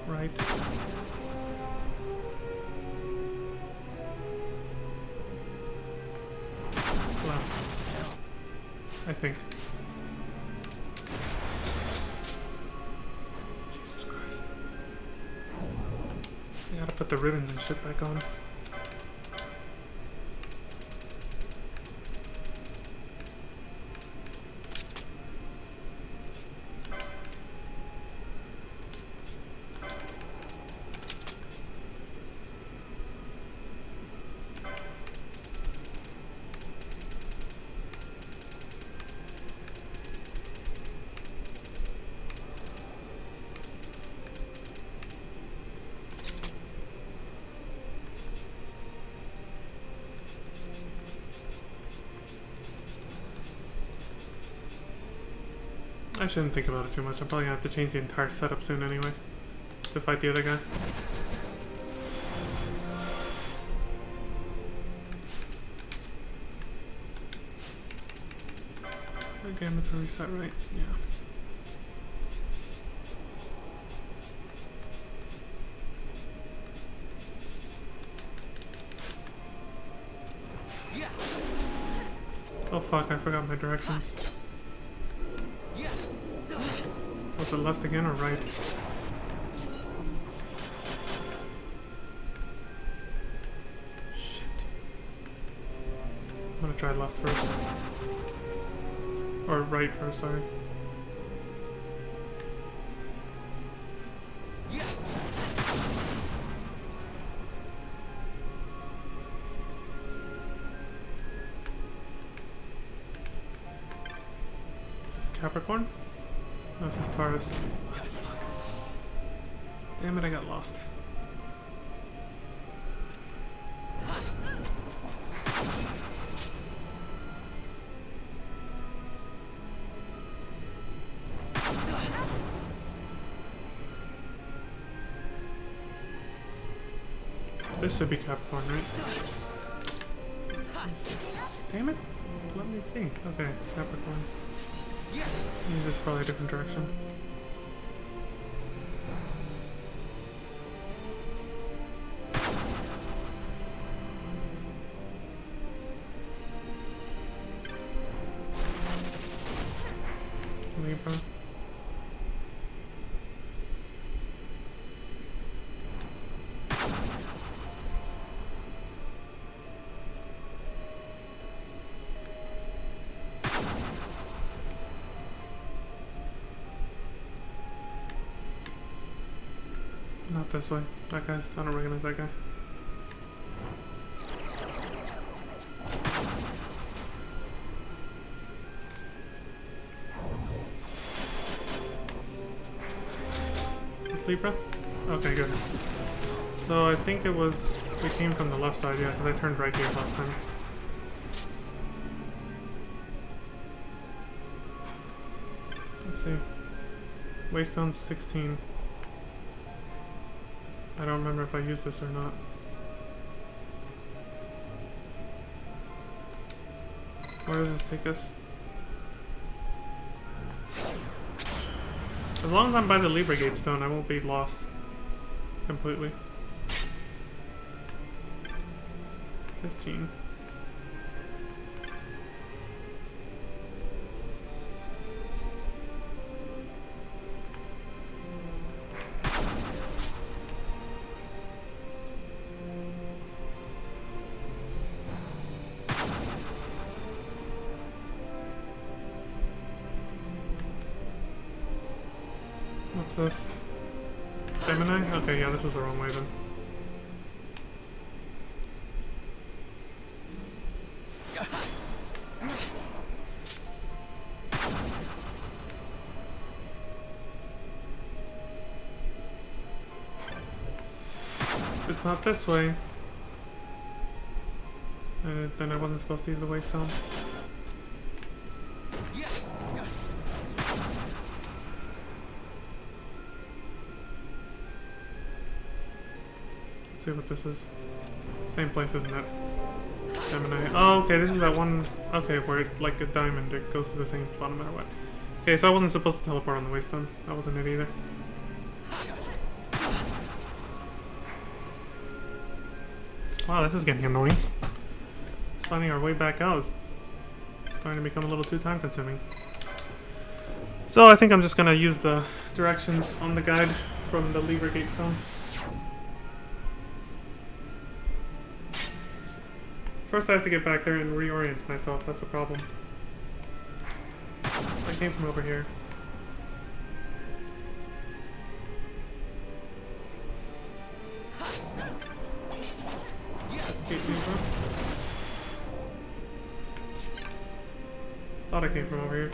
Right. Left. I think. Jesus Christ. I gotta put the ribbons and shit back on. I shouldn't think about it too much. I'm probably gonna have to change the entire setup soon anyway to fight the other guy. Okay, I'm gonna reset, right? Yeah. Oh fuck, I forgot my directions. Was it left again or right? Shit. I'm gonna try left first. Or right first, sorry. Is this Capricorn? No, this is Taurus. Oh, fuck. Damn it, I got lost. This should be Capricorn, right? Damn it! Let me see. Okay, Capricorn. This is probably a different direction. Not this way. That guy's... I don't recognize that guy. Is Libra? Okay, good. So I think it was... We came from the left side, yeah, because I turned right here last time. Let's see. Waystone 16. I don't remember if I used this or not. Where does this take us? As long as I'm by the Libra Gate stone, I won't be lost completely. 15. What's this? Gemini? Okay, yeah, this was the wrong way then. It's not this way. Then I wasn't supposed to use the waystone. Let's see what this is. Same place, isn't it? Gemini. Oh, okay, this is that one... Okay, where it, like a diamond, it goes to the same spot no matter what. Okay, so I wasn't supposed to teleport on the waystone. That wasn't it either. Wow, this is getting annoying. Just finding our way back out is starting to become a little too time consuming. So I think I'm just gonna use the directions on the guide from the Libra Gate stone. First I have to get back there and reorient myself, that's the problem. I came from over here. Thought I came from over here.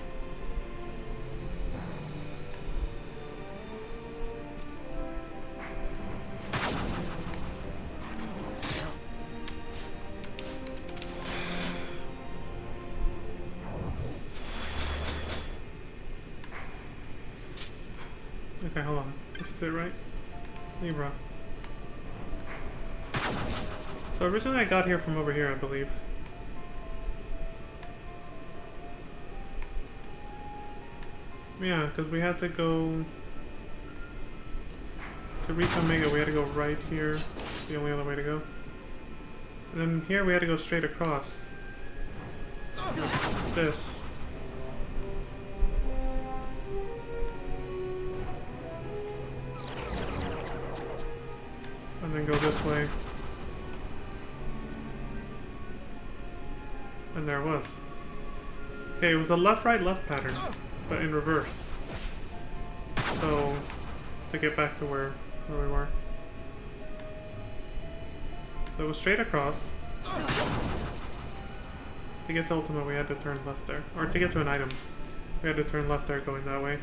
Okay, hold on. This is it, right? Libra. So originally I got here from over here, I believe. Yeah, because we had to go... To reach Omega, we had to go right here. The only other way to go. And then here we had to go straight across. Like this. And then go this way. And there it was. Okay, it was a left-right-left pattern, but in reverse. So, to get back to where we were. So it was straight across. To get to Ultima, we had to turn left there. Or to get to an item, we had to turn left there going that way.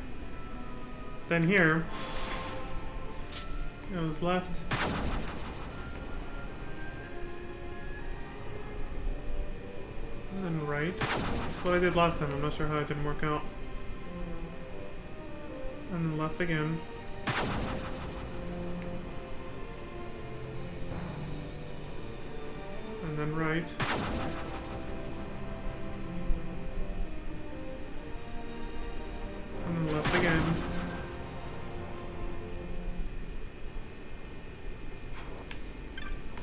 Then here, it was left. And then right. That's what I did last time. I'm not sure how it didn't work out. And then left again. And then right. And then left again.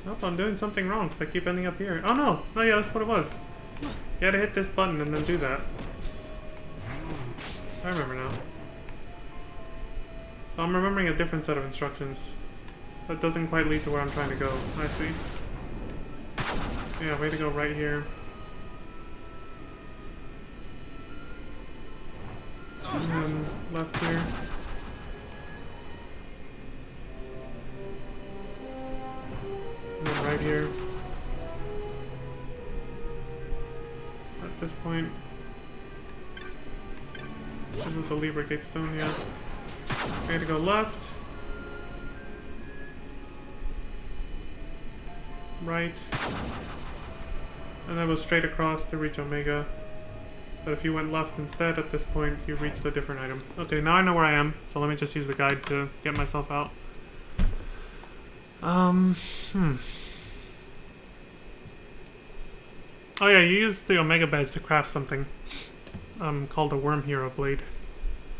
Nope, I'm doing something wrong because I keep ending up here. Oh no! Oh yeah, that's what it was. You had to hit this button and then do that. I remember now. So I'm remembering a different set of instructions. That doesn't quite lead to where I'm trying to go. I see. Yeah, way to go right here. And then left here. right here. At this point. This is the Libra Gate Stone, yeah. Okay, to go left. Right. And then go straight across to reach Omega. But if you went left instead at this point, you reached a different item. Okay, now I know where I am, so let me just use the guide to get myself out. Oh yeah, you use the Omega badge to craft something called a Worm Hero Blade.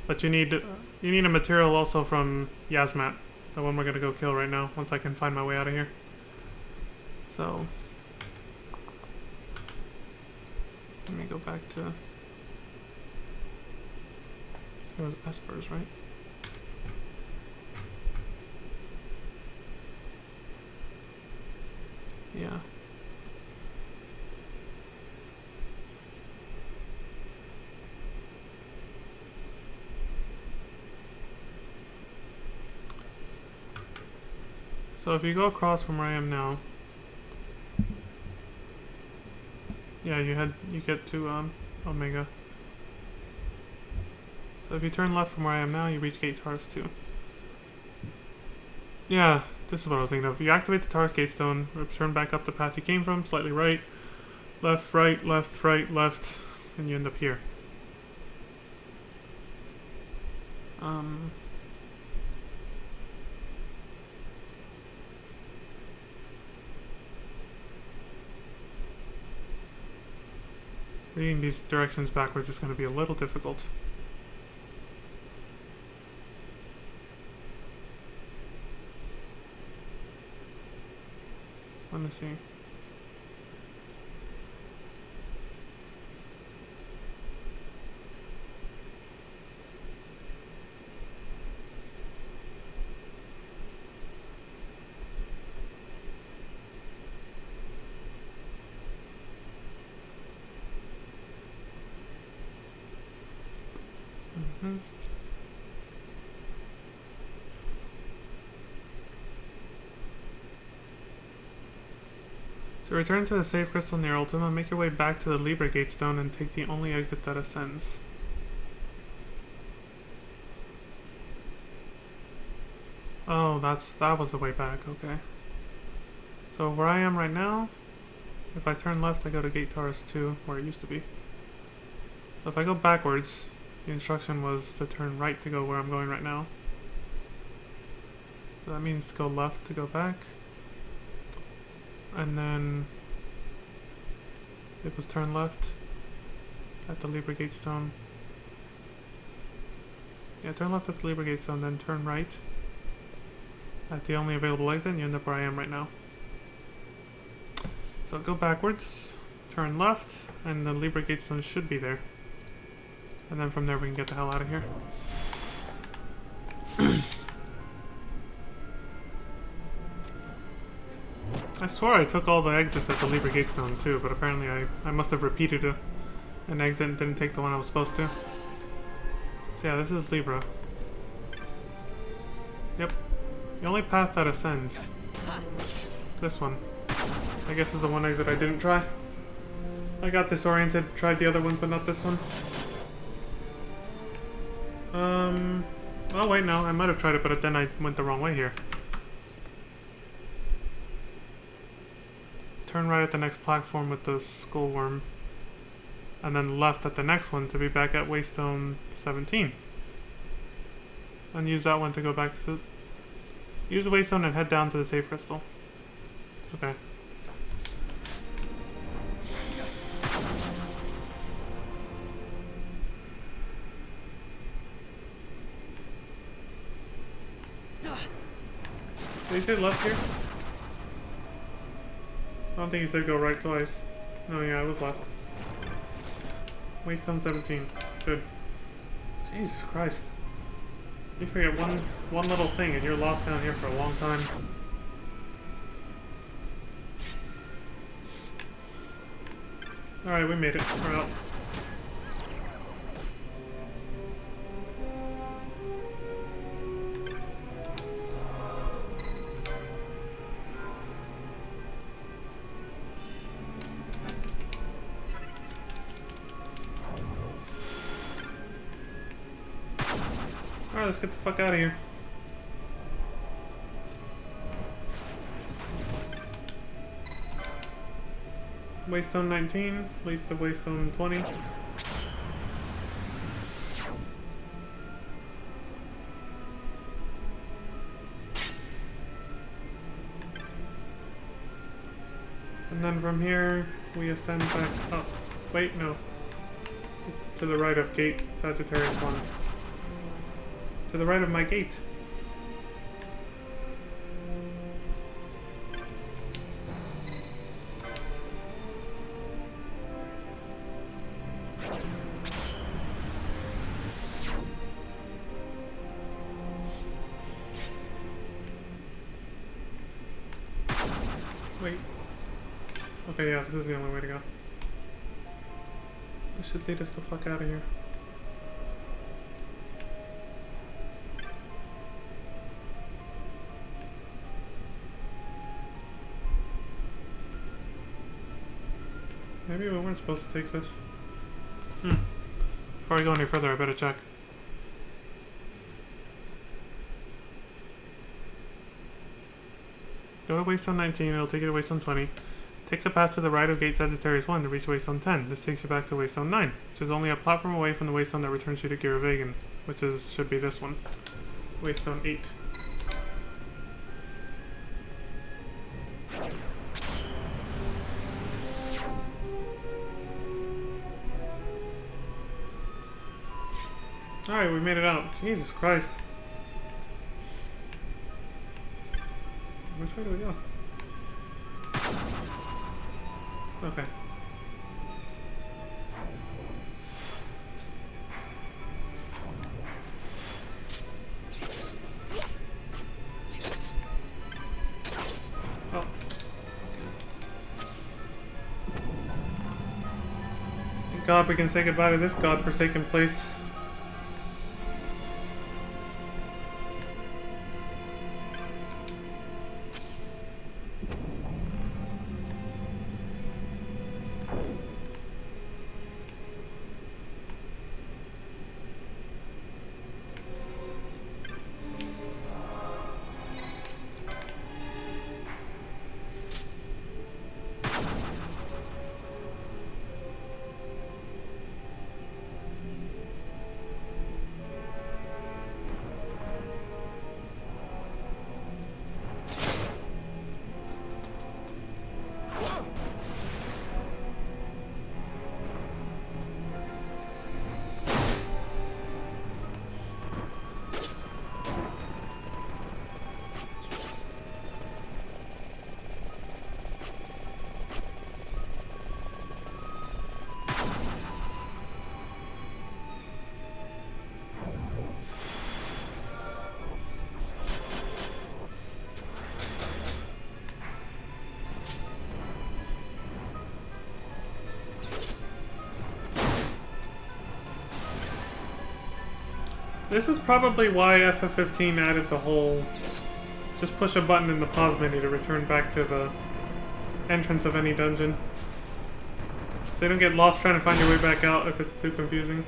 But you need a material also from Yasmat, the one we're gonna go kill right now, once I can find my way out of here. So let me go back to... It was Esper's, right? Yeah. So if you go across from where I am now, yeah, you get to Omega. So if you turn left from where I am now, you reach Gate Taurus 2. Yeah, this is what I was thinking of. You activate the Taurus Gate Stone, return back up the path you came from, slightly right, left, right, left, and you end up here. Reading these directions backwards is going to be a little difficult. Let me see. To return to the safe crystal near Ultima, make your way back to the Libra Gate Stone and take the only exit that ascends. Oh, that was the way back, okay. So where I am right now, if I turn left I go to Gate Taurus 2, where it used to be. So if I go backwards, the instruction was to turn right to go where I'm going right now. So that means to go left to go back. And then it was turn left at the Libra Gate Stone. Yeah, turn left at the Libra Gate Stone, then turn right at the only available exit, and you end up where I am right now. So go backwards, turn left, and the Libra Gate Stone should be there. And then from there we can get the hell out of here. I swore I took all the exits at the Libra Gate Stone too, but apparently I must have repeated an exit and didn't take the one I was supposed to. So yeah, this is Libra. Yep. The only path that ascends. This one. I guess is the one exit I didn't try. I got disoriented, tried the other ones, but not this one. Oh wait, no, I might have tried it, but then I went the wrong way here. Turn right at the next platform with the skull worm, and then left at the next one to be back at Waystone 17. And use that one to go back to the... Use the Waystone and head down to the safe crystal. Okay. Did he say left here? I don't think he said go right twice. No, yeah, I was left. Waystone 17. Good. Jesus Christ. You forget one little thing and you're lost down here for a long time. Alright, we made it. We're out. Alright, let's get the fuck out of here. Waystone 19 leads to Waystone 20. And then from here, we ascend back up. Wait, no. It's to the right of gate Sagittarius 1. To the right of my gate. Wait. Okay, yeah, this is the only way to go. This should lead us the fuck out of here. Maybe we weren't supposed to take this. Before I go any further, I better check. Go to Waystone 19, it'll take you to Waystone 20. Take the path to the right of Gate Sagittarius 1 to reach Waystone 10. This takes you back to Waystone 9, which is only a platform away from the Waystone that returns you to Gira Vegan, which should be this one. Waystone 8. Alright, we made it out. Jesus Christ. Which way do we go? Okay. Oh. Thank God we can say goodbye to this godforsaken place. This is probably why FF15 added the whole just push a button in the pause menu to return back to the entrance of any dungeon. So they don't get lost trying to find your way back out if it's too confusing.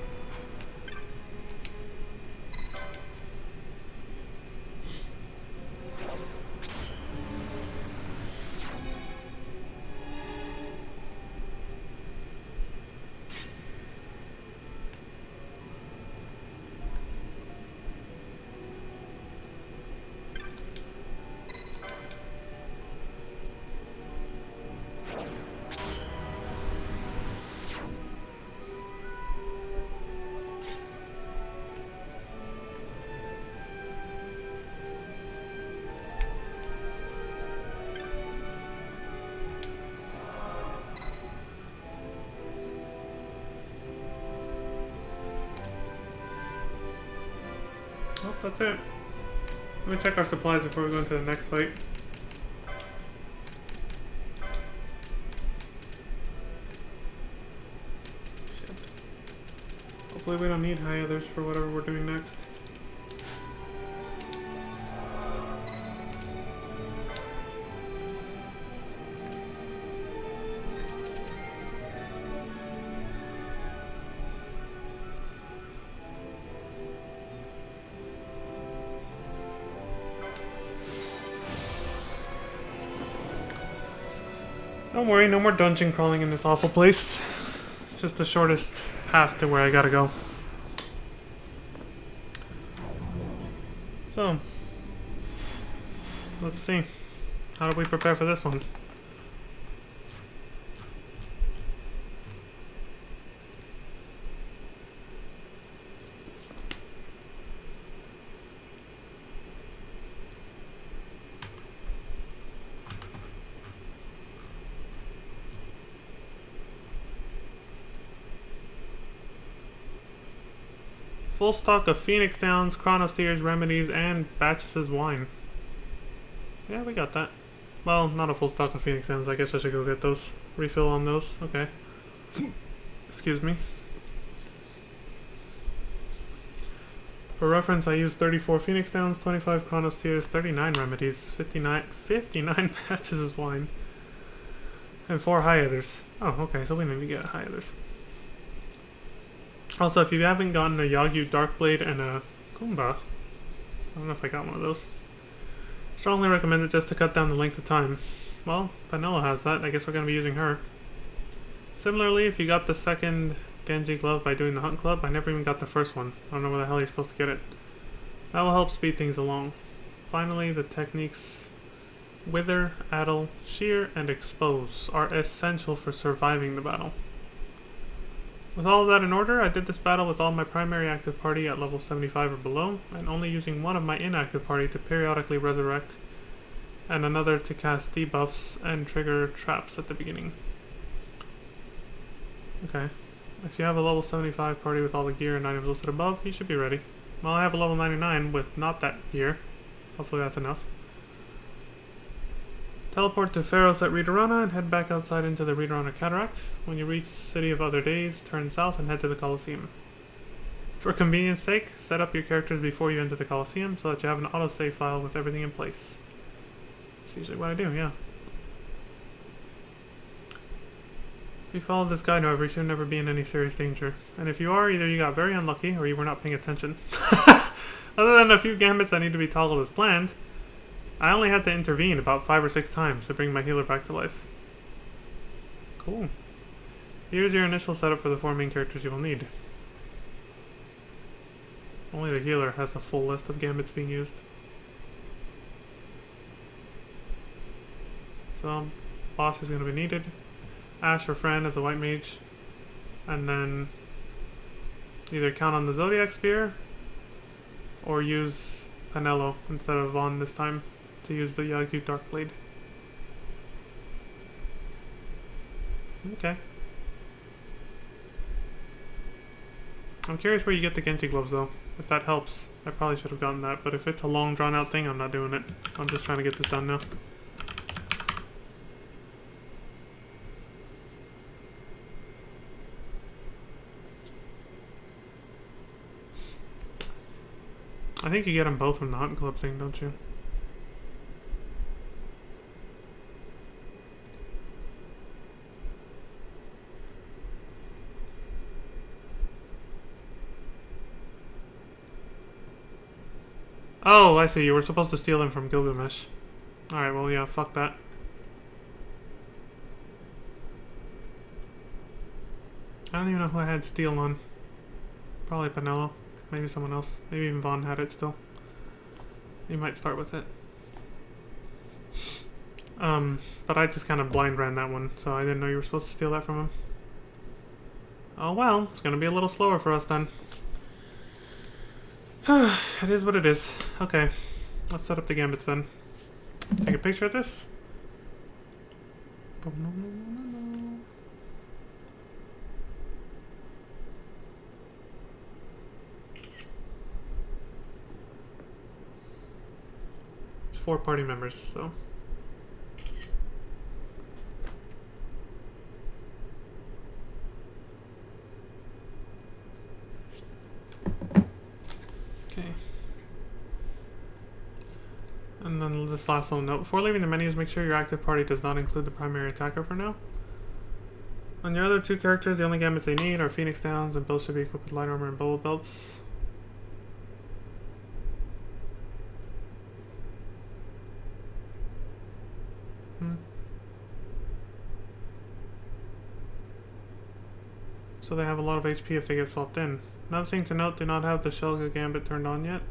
Oh, that's it. Let me check our supplies before we go into the next fight. Shit. Hopefully we don't need high others for whatever we're doing next. Don't worry, no more dungeon crawling in this awful place. It's just the shortest path to where I gotta go. So, let's see. How do we prepare for this one? Full stock of Phoenix Downs, Chronos Tears, Remedies, and Batches' wine. Yeah, we got that. Well, not a full stock of Phoenix Downs. I guess I should go get those. Refill on those. Okay. Excuse me. For reference, I used 34 Phoenix Downs, 25 Chronos Tears, 39 Remedies, 59 Batches' wine, and 4 Hyethers. Oh, okay, so we need to get Hyethers. Also, if you haven't gotten a Yagyu Darkblade and a Kumba, I don't know if I got one of those. Strongly recommend it just to cut down the length of time. Well, Penelo has that. I guess we're going to be using her. Similarly, if you got the second Genji glove by doing the Hunt Club, I never even got the first one. I don't know where the hell you're supposed to get it. That will help speed things along. Finally, the techniques Wither, Addle, Shear, and Expose are essential for surviving the battle. With all of that in order, I did this battle with all my primary active party at level 75 or below, and only using one of my inactive party to periodically resurrect, and another to cast debuffs and trigger traps at the beginning. Okay, if you have a level 75 party with all the gear and items listed above, you should be ready. Well, I have a level 99 with not that gear. Hopefully that's enough. Teleport to Pharos at Reederana and head back outside into the Reederana Cataract. When you reach City of Other Days, turn south and head to the Colosseum. For convenience sake, set up your characters before you enter the Colosseum so that you have an autosave file with everything in place. That's usually what I do, yeah. If you follow this guide, however, you should never be in any serious danger. And if you are, either you got very unlucky or you were not paying attention. Other than a few gambits that need to be toggled as planned, I only had to intervene about 5 or 6 times to bring my healer back to life. Cool. Here's your initial setup for the 4 main characters you will need. Only the healer has a full list of gambits being used. So, boss is going to be needed. Ash or Fran as the white mage. And then either count on the Zodiac Spear or use Penelo instead of Vaughn this time to use the Yagyu Darkblade. Okay. I'm curious where you get the Genji gloves though. If that helps. I probably should have gotten that, but if it's a long drawn out thing, I'm not doing it. I'm just trying to get this done now. I think you get them both from the Hunt Club thing, don't you? Oh, I see. You were supposed to steal them from Gilgamesh. Alright, well, yeah, fuck that. I don't even know who I had steal on. Probably Penelo. Maybe someone else. Maybe even Vaughn had it still. He might start with it. But I just kind of blind ran that one, so I didn't know you were supposed to steal that from him. Oh well, it's gonna be a little slower for us then. It is what it is. Okay, let's set up the gambits then. Take a picture of this. 4 party members, so. Okay. And then this last little note. Before leaving the menus, make sure your active party does not include the primary attacker for now. On your other 2 characters, the only gambits they need are Phoenix Downs, and both should be equipped with light armor and bullet belts. so they have a lot of HP if they get swapped in. Another thing to note, do not have the Shelga Gambit turned on yet.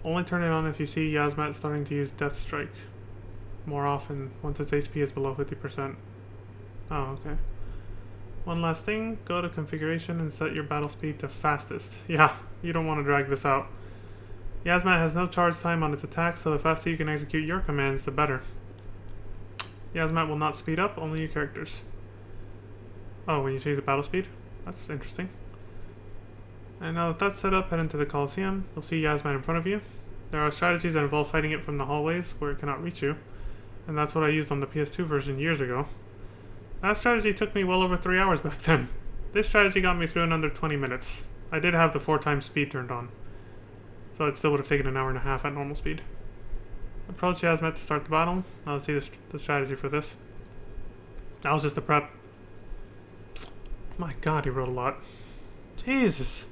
Only turn it on if you see Yasmat starting to use Death Strike more often once its HP is below 50%. Oh, okay. One last thing, go to configuration and set your battle speed to fastest. Yeah, you don't want to drag this out. Yasmat has no charge time on its attack, so the faster you can execute your commands, the better. Yasmat will not speed up, only your characters. Oh, when you change the battle speed? That's interesting. And now that that's set up, head into the Colosseum. You'll see Yasmat in front of you. There are strategies that involve fighting it from the hallways where it cannot reach you. And that's what I used on the PS2 version years ago. That strategy took me well over 3 hours back then. This strategy got me through in under 20 minutes. I did have the 4 times speed turned on, so it still would have taken an hour and a half at normal speed. Approach Yasmat to start the battle. Now let's see the strategy for this. That was just a prep. My god, he wrote a lot. Jesus.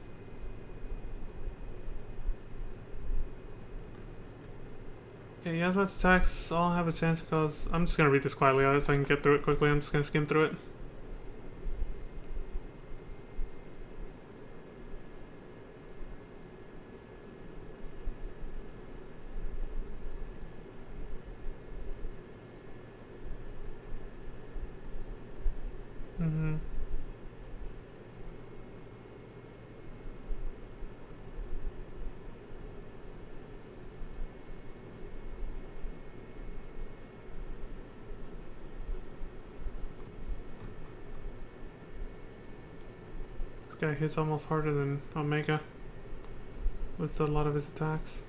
Okay, Yasmat's attacks all have a chance to cause... I'm just going to read this quietly so I can get through it quickly. I'm just going to skim through it. This guy hits almost harder than Omega with a lot of his attacks.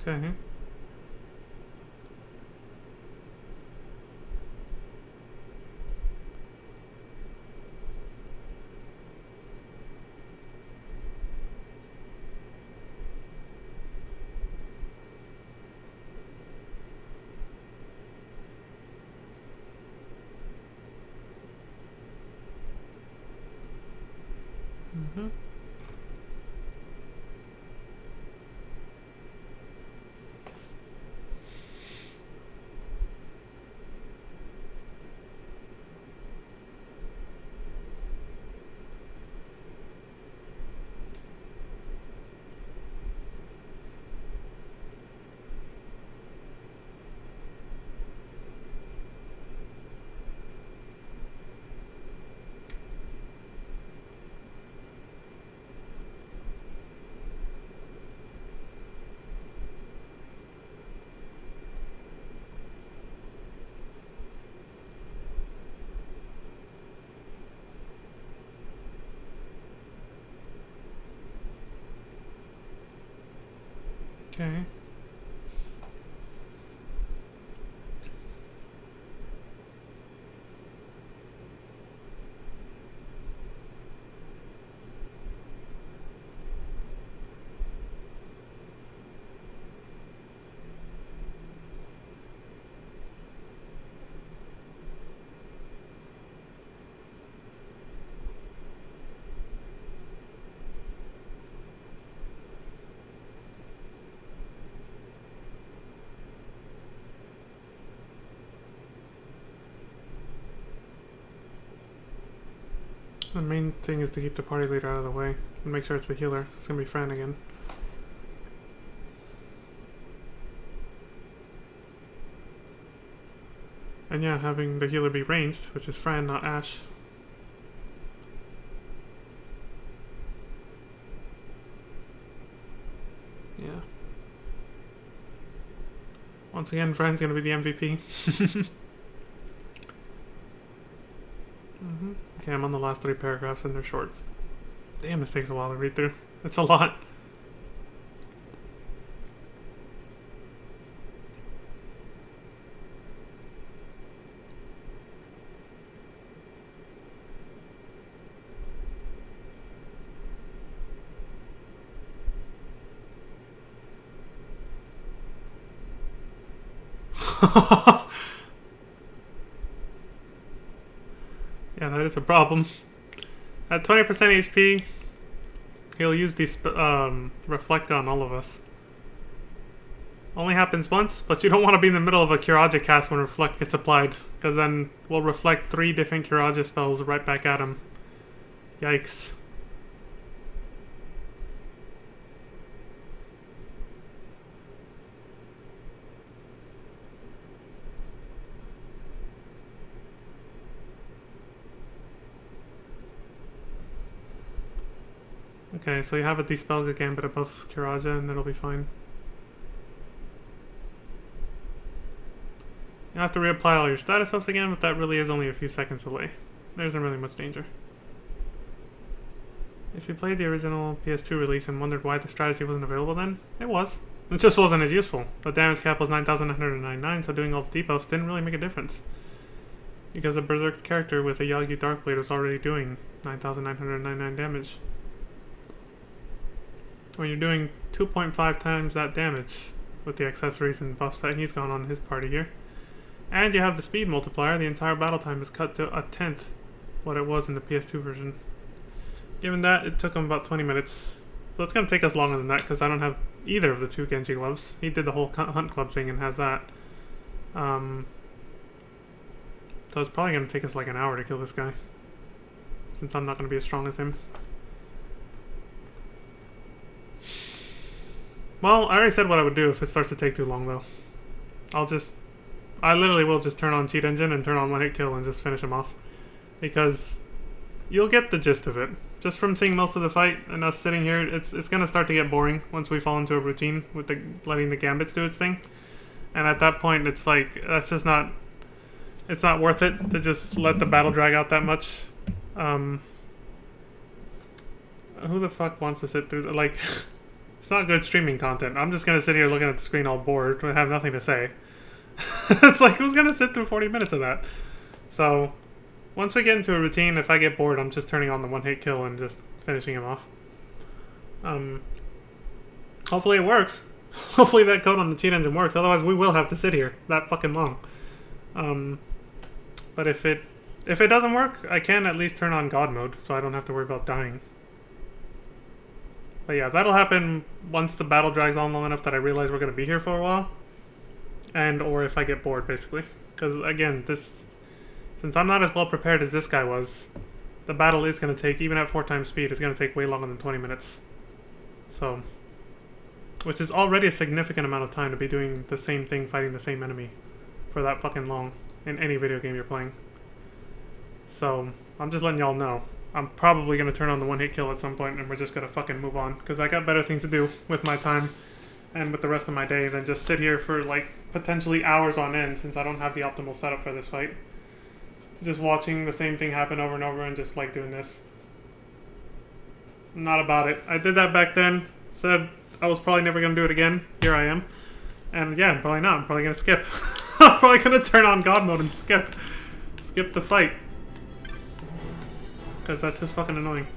Okay. Mm-hmm. Okay. The main thing is to keep the party leader out of the way and make sure it's the healer. It's gonna be Fran again. And yeah, having the healer be ranged, which is Fran, not Ash. Yeah. Once again, Fran's gonna be the MVP. Okay, I'm on the last 3 paragraphs and they're short. Damn, this takes a while to read through. It's a lot. Yeah, that is a problem. At 20% HP, he'll use the reflect on all of us. Only happens once, but you don't want to be in the middle of a Kiraja cast when reflect gets applied, because then we'll reflect 3 different Kiraja spells right back at him. Yikes. Okay, so you have a Dispel Gambit above Kiraja and it'll be fine. You have to reapply all your status buffs again, but that really is only a few seconds delay. There isn't really much danger. If you played the original PS2 release and wondered why the strategy wasn't available then, it was. It just wasn't as useful. The damage cap was 9,999, so doing all the debuffs didn't really make a difference. Because a Berserk character with a Yagyu Darkblade was already doing 9,999 damage. When you're doing 2.5 times that damage with the accessories and buffs that he's gone on his party here, and you have the speed multiplier, the entire battle time is cut to 1/10 what it was in the PS2 version. Given that, it took him about 20 minutes. So it's going to take us longer than that because I don't have either of the 2 Genji gloves. He did the whole Hunt Club thing and has that. So it's probably going to take us like an hour to kill this guy, since I'm not going to be as strong as him. Well, I already said what I would do if it starts to take too long, though. I literally will just turn on Cheat Engine and turn on one hit kill and just finish him off. Because you'll get the gist of it. Just from seeing most of the fight and us sitting here, it's going to start to get boring once we fall into a routine with letting the Gambits do its thing. And at that point, it's like, that's just not... It's not worth it to just let the battle drag out that much. Who the fuck wants to sit through... Like... It's not good streaming content. I'm just going to sit here looking at the screen all bored and have nothing to say. It's like, who's going to sit through 40 minutes of that? So, once we get into a routine, if I get bored, I'm just turning on the one-hit kill and just finishing him off. Hopefully it works. Hopefully that code on the cheat engine works. Otherwise, we will have to sit here that fucking long. But if it doesn't work, I can at least turn on God mode, so I don't have to worry about dying. But yeah, that'll happen once the battle drags on long enough that I realize we're going to be here for a while. And or if I get bored, basically. Because again, since I'm not as well prepared as this guy was, the battle is going to take, even at 4 times speed, it's going to take way longer than 20 minutes. So, which is already a significant amount of time to be doing the same thing, fighting the same enemy for that fucking long in any video game you're playing. So, I'm just letting y'all know. I'm probably going to turn on the one-hit kill at some point and we're just going to fucking move on. Because I got better things to do with my time and with the rest of my day than just sit here for like potentially hours on end since I don't have the optimal setup for this fight. Just watching the same thing happen over and over and just like doing this. Not about it. I did that back then. Said I was probably never going to do it again. Here I am. And yeah, probably not. I'm probably going to skip. I'm probably going to turn on God mode and skip the fight. Because that's just fucking annoying.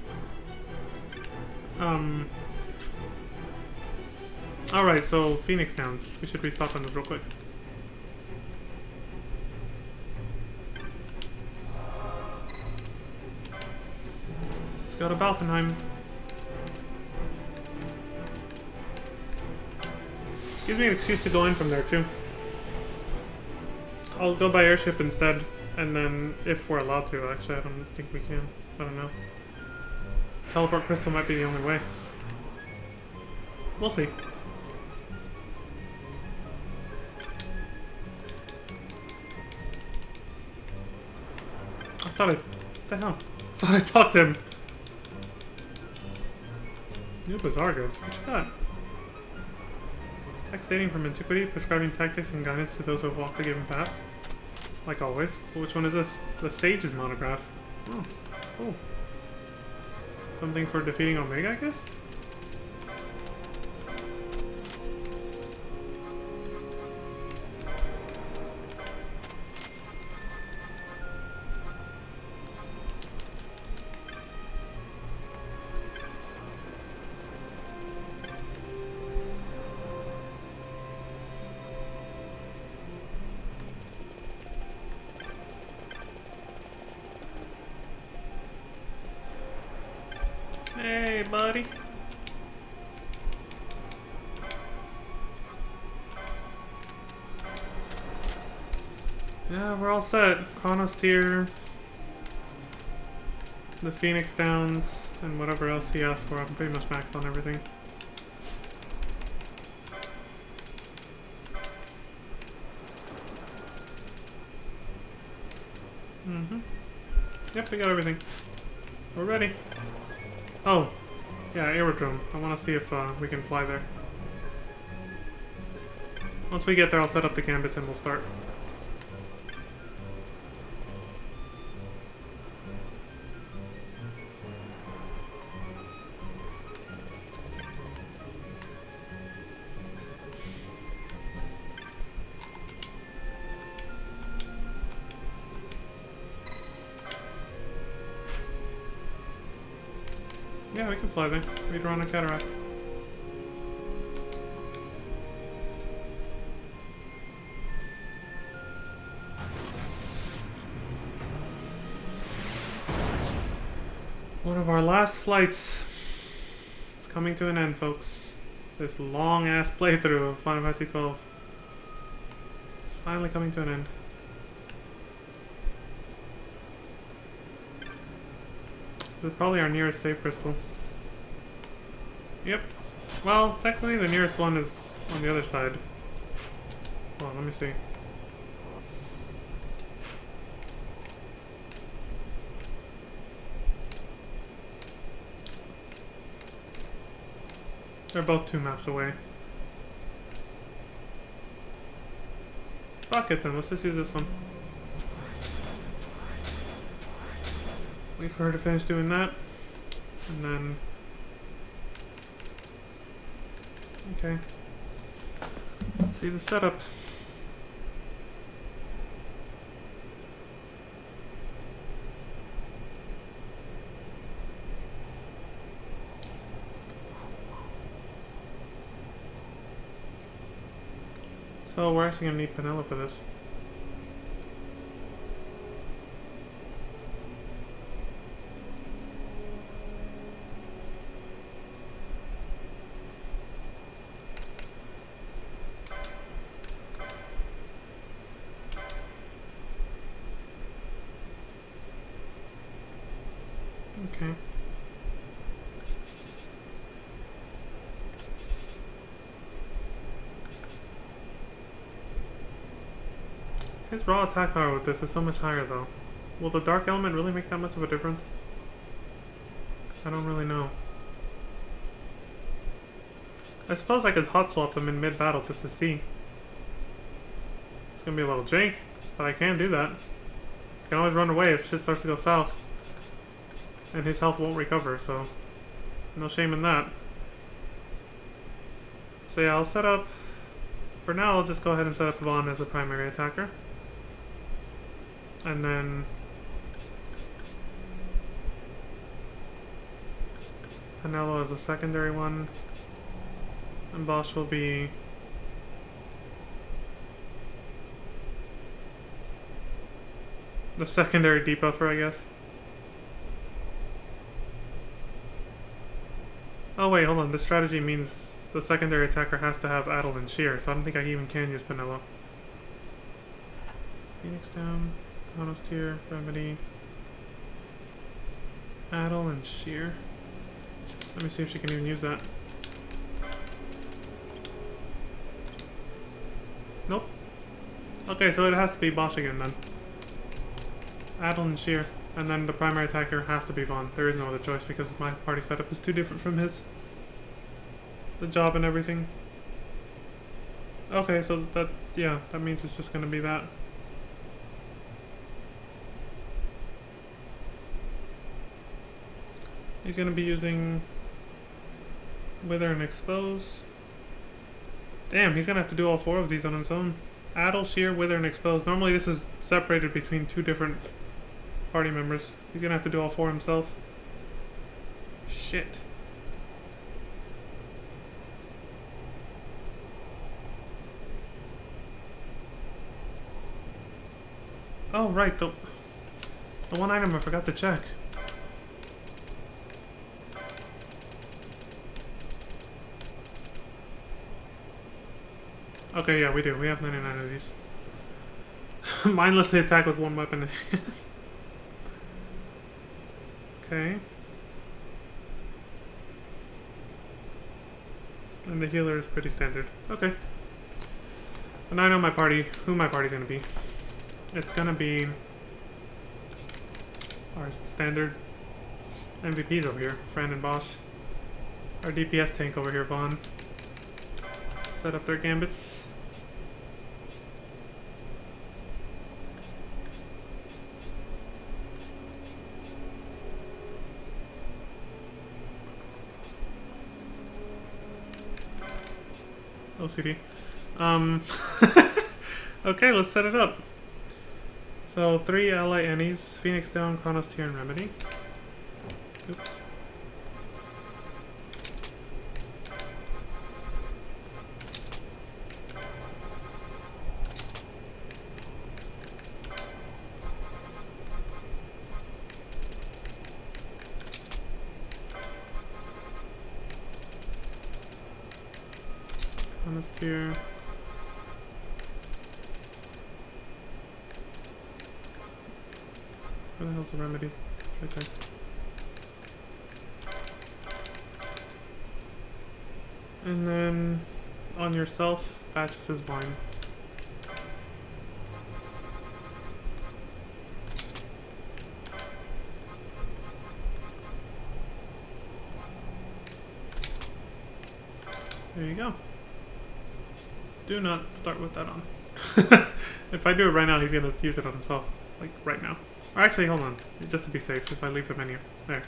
Alright, so Phoenix Downs. We should restock on this real quick. Let's go to Balfenheim. Gives me an excuse to go in from there too. I'll go by airship instead. And then, if we're allowed to, actually, I don't think we can. I don't know. Teleport crystal might be the only way. We'll see. What the hell? I thought I talked to him. New bizarre goods. What you got? Text dating from antiquity, prescribing tactics and guidance to those who have walked the given path. Like always. Which one is this? The Sage's monograph. Oh, cool. Something for defeating Omega, I guess? buddy. Yeah, we're all set. Chronos tier, the Phoenix Downs, and whatever else he asked for. I'm pretty much maxed on everything. Yep, we got everything. We're ready. Oh, yeah, aerodrome. I want to see if we can fly there. Once we get there, I'll set up the gambits and we'll start. Yeah, we can fly there. We'd run a cataract. One of our last flights is coming to an end, folks. This long-ass playthrough of Final Fantasy XII is finally coming to an end. This is probably our nearest save crystal. Yep. Well, technically the nearest one is on the other side. Hold on, let me see. They're both 2 maps away. Fuck it then, let's just use this one. Wait for her to finish doing that. And then... Okay. Let's see the setup. So we're actually gonna need Penelo for this. Okay. His raw attack power with this is so much higher though. Will the dark element really make that much of a difference? I don't really know. I suppose I could hot swap them in mid-battle just to see. It's gonna be a little jank, but I can do that. I can always run away if shit starts to go south. And his health won't recover, so no shame in that. So yeah, I'll set up... For now, I'll just go ahead and set up Vaughn as a primary attacker. And then... Penelo as a secondary one. And Bosch will be... the secondary debuffer, I guess. Oh wait, hold on. This strategy means the secondary attacker has to have Adel and Sheer, so I don't think I even can use Penelo. Phoenix down, Chronos tier, Remedy, Adel and Sheer. Let me see if she can even use that. Nope. Okay, so it has to be Bosch again then. Adel and Sheer. And then the primary attacker has to be Vaughn. There is no other choice because my party setup is too different from his. The job and everything. Okay, so that, yeah, that means it's just gonna be that. He's gonna be using Wither and Expose. Damn, he's gonna have to do all 4 of these on his own. Adel, Sheer, Wither, and Expose. Normally this is separated between 2 different party members. He's gonna have to do all 4 himself. Shit. Oh, right, the one item I forgot to check. Okay, yeah, we do. We have 99 of these. Mindlessly attack with one weapon. Okay. And the healer is pretty standard. Okay. And I know my party, who my party's gonna be. It's gonna be our standard MVPs over here, Fran and Bosch. Our DPS tank over here, Vaughn. Set up their gambits. OCD. Okay, let's set it up. So 3 ally Annies, Phoenix Down, Chronos Tier, and Remedy. Oops. Chronos Tier. Where the hell's the Remedy? Right there. And then on yourself, Batches' wine. There you go. Do not start with that on. If I do it right now, he's gonna use it on himself. Like, right now. Or actually, hold on. Just to be safe, if I leave the menu. There.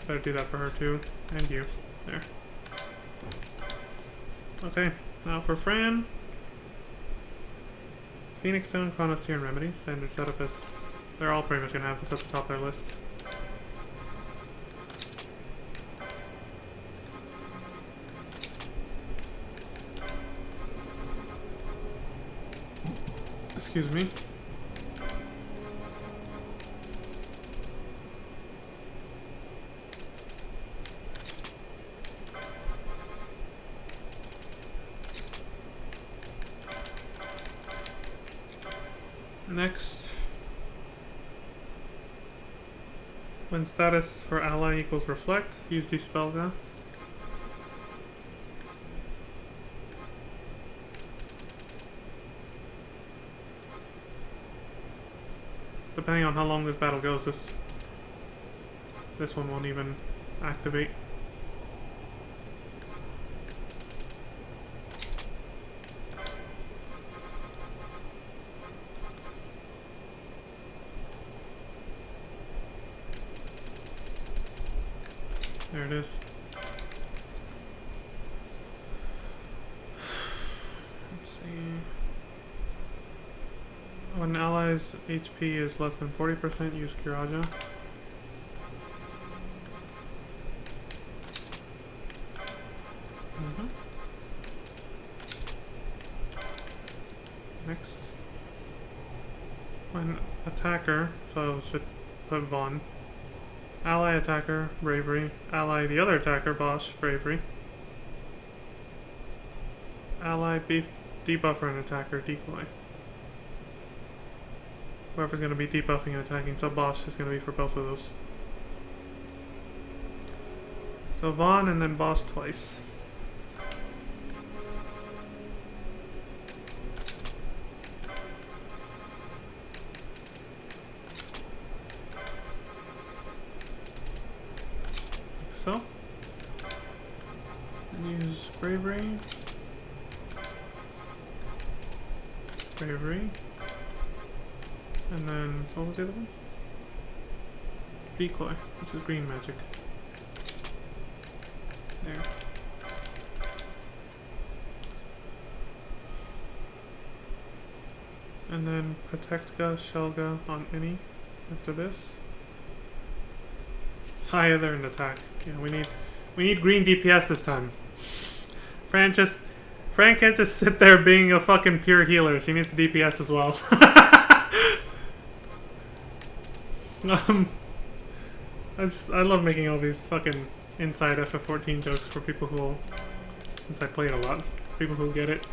Better do that for her too. And you. There. Okay. Now for Fran. Phoenix Stone, Chronos Tier, and Remedy. Standard setup is... They're all pretty much gonna have this at the top of their list. Excuse me. Next, when status for ally equals reflect, use the spell gun. Depending on how long this battle goes, this one won't even activate. There it is. Let's see. When allies' HP is less than 40%, use Kiraja. Next. When attacker, so should put Vaughn. Ally attacker, bravery. Ally the other attacker, Bosch, bravery. Ally debuffer and attacker, decoy. Whoever's going to be debuffing and attacking, so Bosch is going to be for both of those. So Vaughn and then Bosch twice. So, and use bravery, and then what was the other one? Decoy, which is green magic. There. And then Protectga, Shelga on any after this. Higher there in attack. Yeah, we need green DPS this time. Fran can't just sit there being a fucking pure healer. She needs the DPS as well. I love making all these fucking inside FF14 jokes for people who, since I play it a lot. people who get it.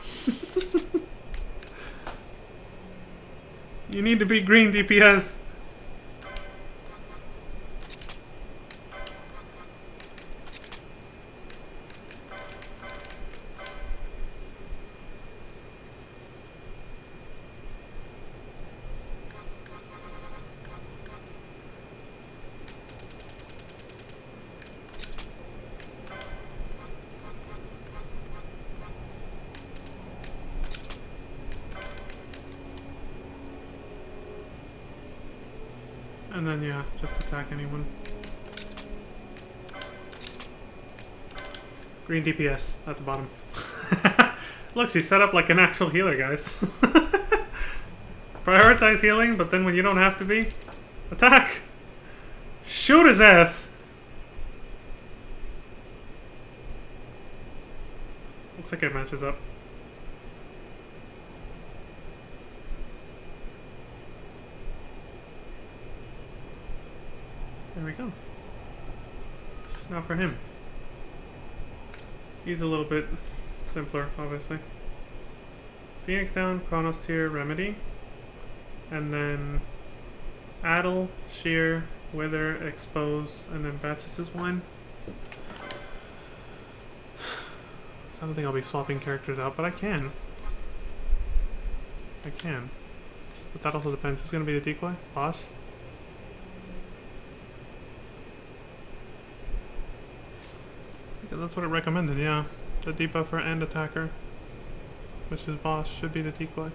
You need to be green DPS. And then, yeah, just attack anyone. Green DPS at the bottom. Look, she's set up like an actual healer, guys. Prioritize healing, but then when you don't have to be, attack! Shoot his ass! Looks like it matches up. There we go. Now for him. He's a little bit simpler, obviously. Phoenix down, Chronos Tier, Remedy. And then Addle, Shear, Wither, Expose, and then Batches' Wine. So I don't think I'll be swapping characters out, but I can. I can. But that also depends. Who's going to be the decoy? Bosch? Because that's what it recommended, yeah. The debuffer and attacker, which is Bosch, should be the decoy.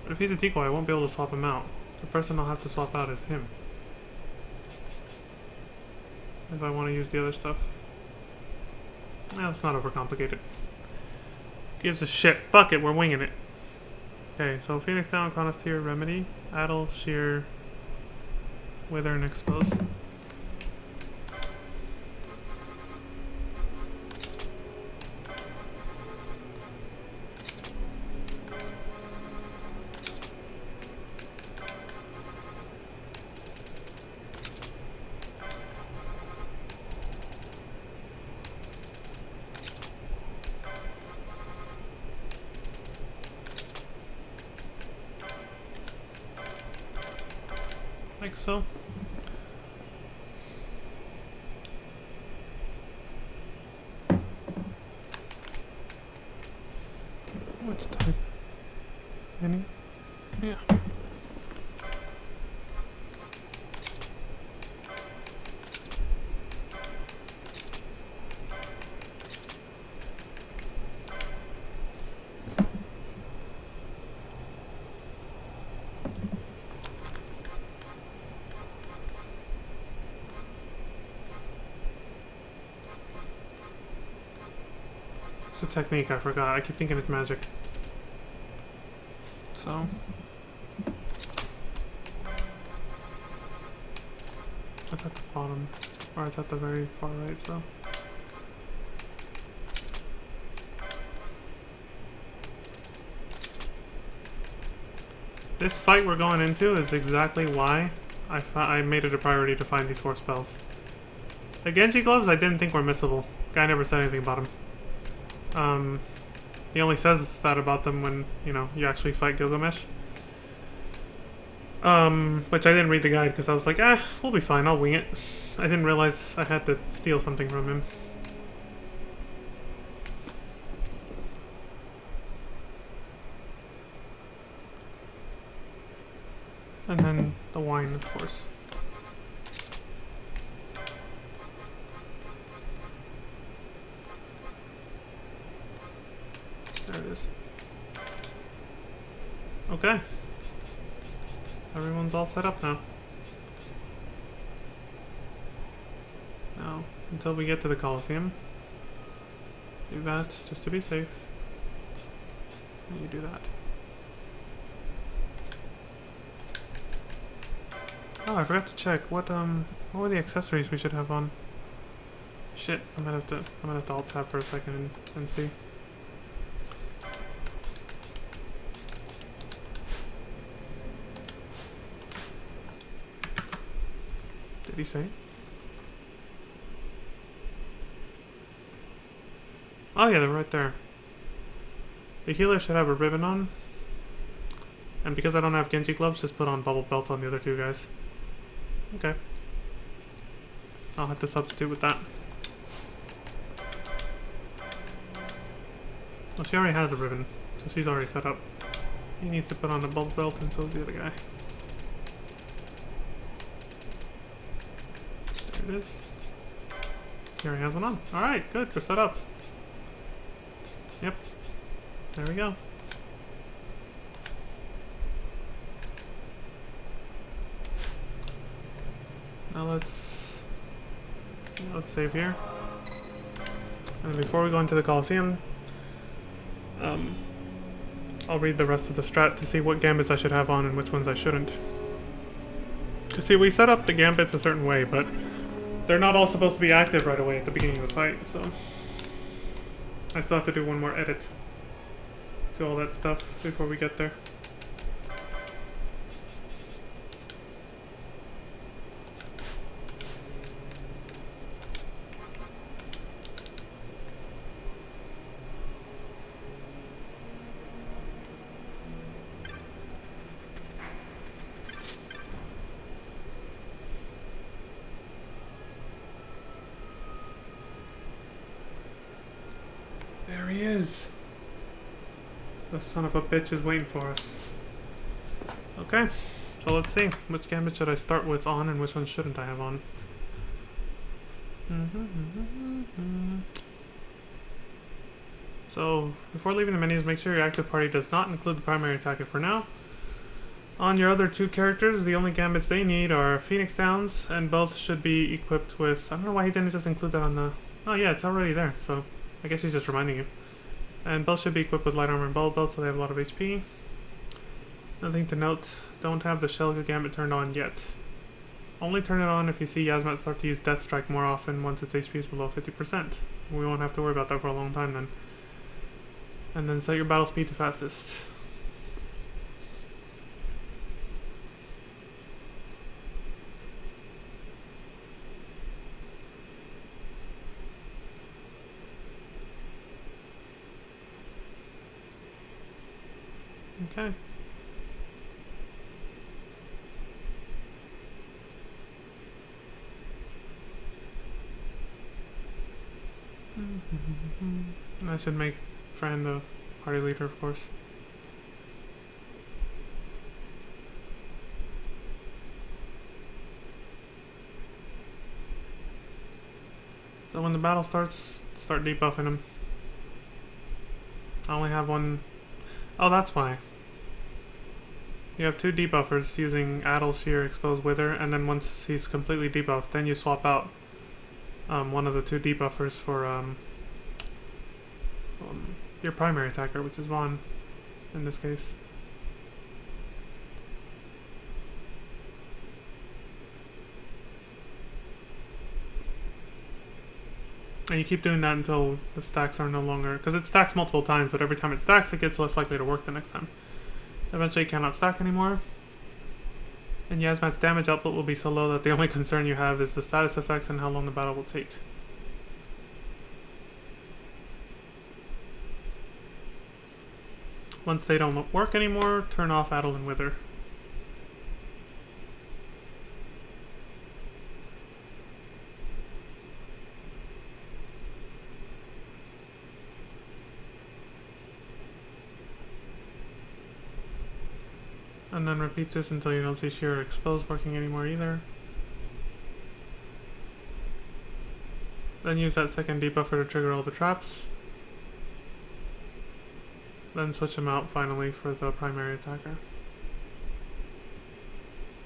But if he's a decoy, I won't be able to swap him out. The person I'll have to swap out is him. If I want to use the other stuff. Well, it's not overcomplicated. Gives a shit. Fuck it, we're winging it. Okay, so Phoenix down, Chronos Tier, Remedy, Addle, Shear, Wither, and Expose. Like so. Which type? Any? Yeah. It's a technique, I forgot. I keep thinking it's magic. So. It's at the bottom. Or it's at the very far right, so. This fight we're going into is exactly why I made it a priority to find these 4 spells. The Genji gloves I didn't think were missable. Guy never said anything about them. He only says that about them when, you know, you actually fight Gilgamesh. Which I didn't read the guide because I was like, we'll be fine, I'll wing it. I didn't realize I had to steal something from him. And then the wine, of course. There it is. Okay. Everyone's all set up now. Now, until we get to the Colosseum, do that just to be safe. And you do that. Oh, I forgot to check what were the accessories we should have on. Shit, I'm gonna have to alt tab for a second and see. Did he say? Oh yeah, they're right there. The healer should have a ribbon on. And because I don't have Genji gloves, just put on bubble belts on the other two guys. Okay. I'll have to substitute with that. Well, she already has a ribbon, so she's already set up. He needs to put on the bubble belt, and so does the other guy. There it is. He already has one on. Alright, good, we're set up. Yep. There we go. Now let's save here. And before we go into the Coliseum, I'll read the rest of the strat to see what gambits I should have on and which ones I shouldn't. Because see, we set up the gambits a certain way, but they're not all supposed to be active right away at the beginning of the fight, so I still have to do one more edit to all that stuff before we get there. There he is. The son of a bitch is waiting for us. Okay, so let's see. Which gambit should I start with on and which one shouldn't I have on? So, before leaving the menus, make sure your active party does not include the primary attacker for now. On your other two characters, the only gambits they need are Phoenix Downs, and both should be equipped with... I don't know why he didn't just include that on the... Oh yeah, it's already there, so I guess he's just reminding you. And both should be equipped with light armor and bubble belts, so they have a lot of HP. Nothing to note, don't have the Shelga Gambit turned on yet. Only turn it on if you see Yasmat start to use Death Strike more often once its HP is below 50%. We won't have to worry about that for a long time then. And then set your battle speed to fastest. Okay. I should make Fran the party leader, of course. So when the battle starts, start debuffing him. I only have one. Oh, that's why. You have two debuffers using Addle, Shear, Expose, Wither, and then once he's completely debuffed, then you swap out one of the two debuffers for your primary attacker, which is Vaughn in this case. And you keep doing that until the stacks are no longer... Because it stacks multiple times, but every time it stacks, it gets less likely to work the next time. Eventually, it cannot stack anymore. And Yasmat's damage output will be so low that the only concern you have is the status effects and how long the battle will take. Once they don't work anymore, turn off Addle and Wither. And then repeat this until you don't see Shear or Expose working anymore either. Then use that second debuffer to trigger all the traps. Then switch them out finally for the primary attacker.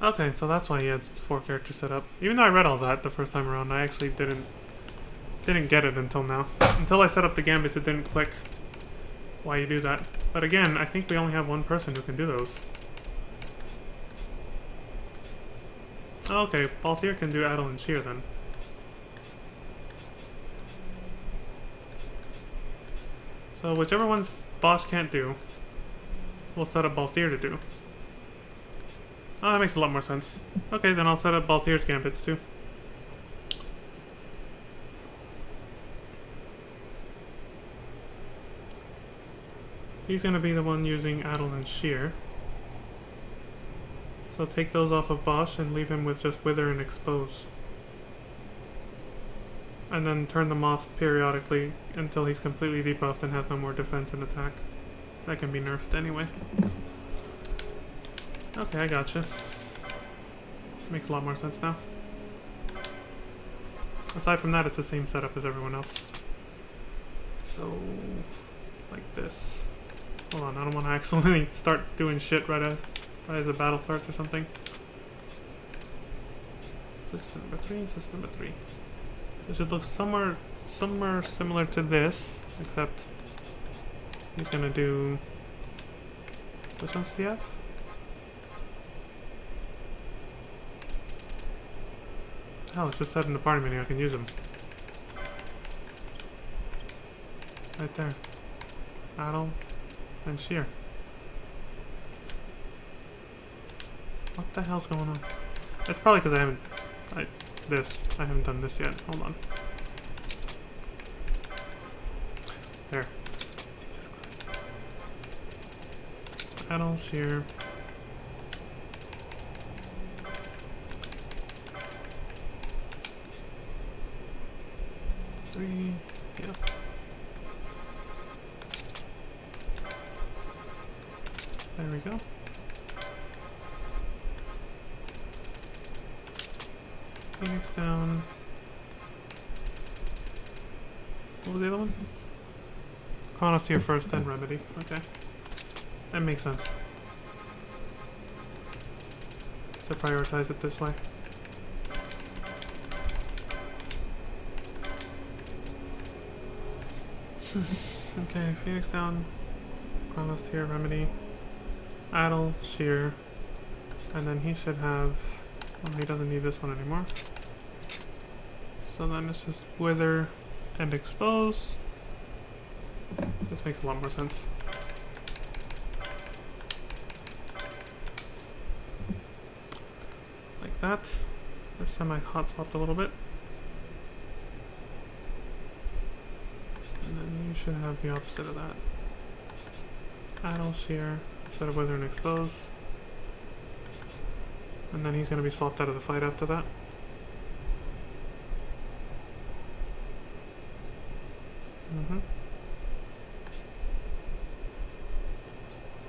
Okay, so that's why he had 4 characters set up. Even though I read all that the first time around, I actually didn't get it until now. Until I set up the gambits, it didn't click why you do that. But again, I think we only have one person who can do those. Okay, Balthier can do Addle and Shear then. So whichever one's Bosch can't do, we'll set up Balthier to do. Oh, that makes a lot more sense. Okay, then I'll set up Balthier's gambits too. he's going to be the one using Addle and Shear. So take those off of Bosch and leave him with just Wither and Expose. And then turn them off periodically until he's completely debuffed and has no more defense and attack. That can be nerfed anyway. Okay, I gotcha. Makes a lot more sense now. Aside from that, it's the same setup as everyone else. So, like this. Hold on, I don't want to accidentally start doing shit right as the battle starts or something. System number 3, system number 3. It should look somewhere similar to this, except he's gonna do... Which one's the F? Hell, it just said in the party menu I can use them. Right there. Addle and Shear. What the hell's going on? It's probably because I haven't done this yet. Hold on. There. Jesus Christ. Addle, Shear. Three. Yeah. There we go. Phoenix down. What was the other one? Chronos here first, then Remedy. Okay. That makes sense. To prioritize it this way. Okay, Phoenix down. Chronos here, Remedy. Addle, Shear. And then he should have... Well, he doesn't need this one anymore. So then it's just Wither and Expose. This makes a lot more sense. Like that. This time I hot swapped a little bit. And then you should have the opposite of that. Addle, Shear, instead of Wither and Expose. And then he's going to be swapped out of the fight after that.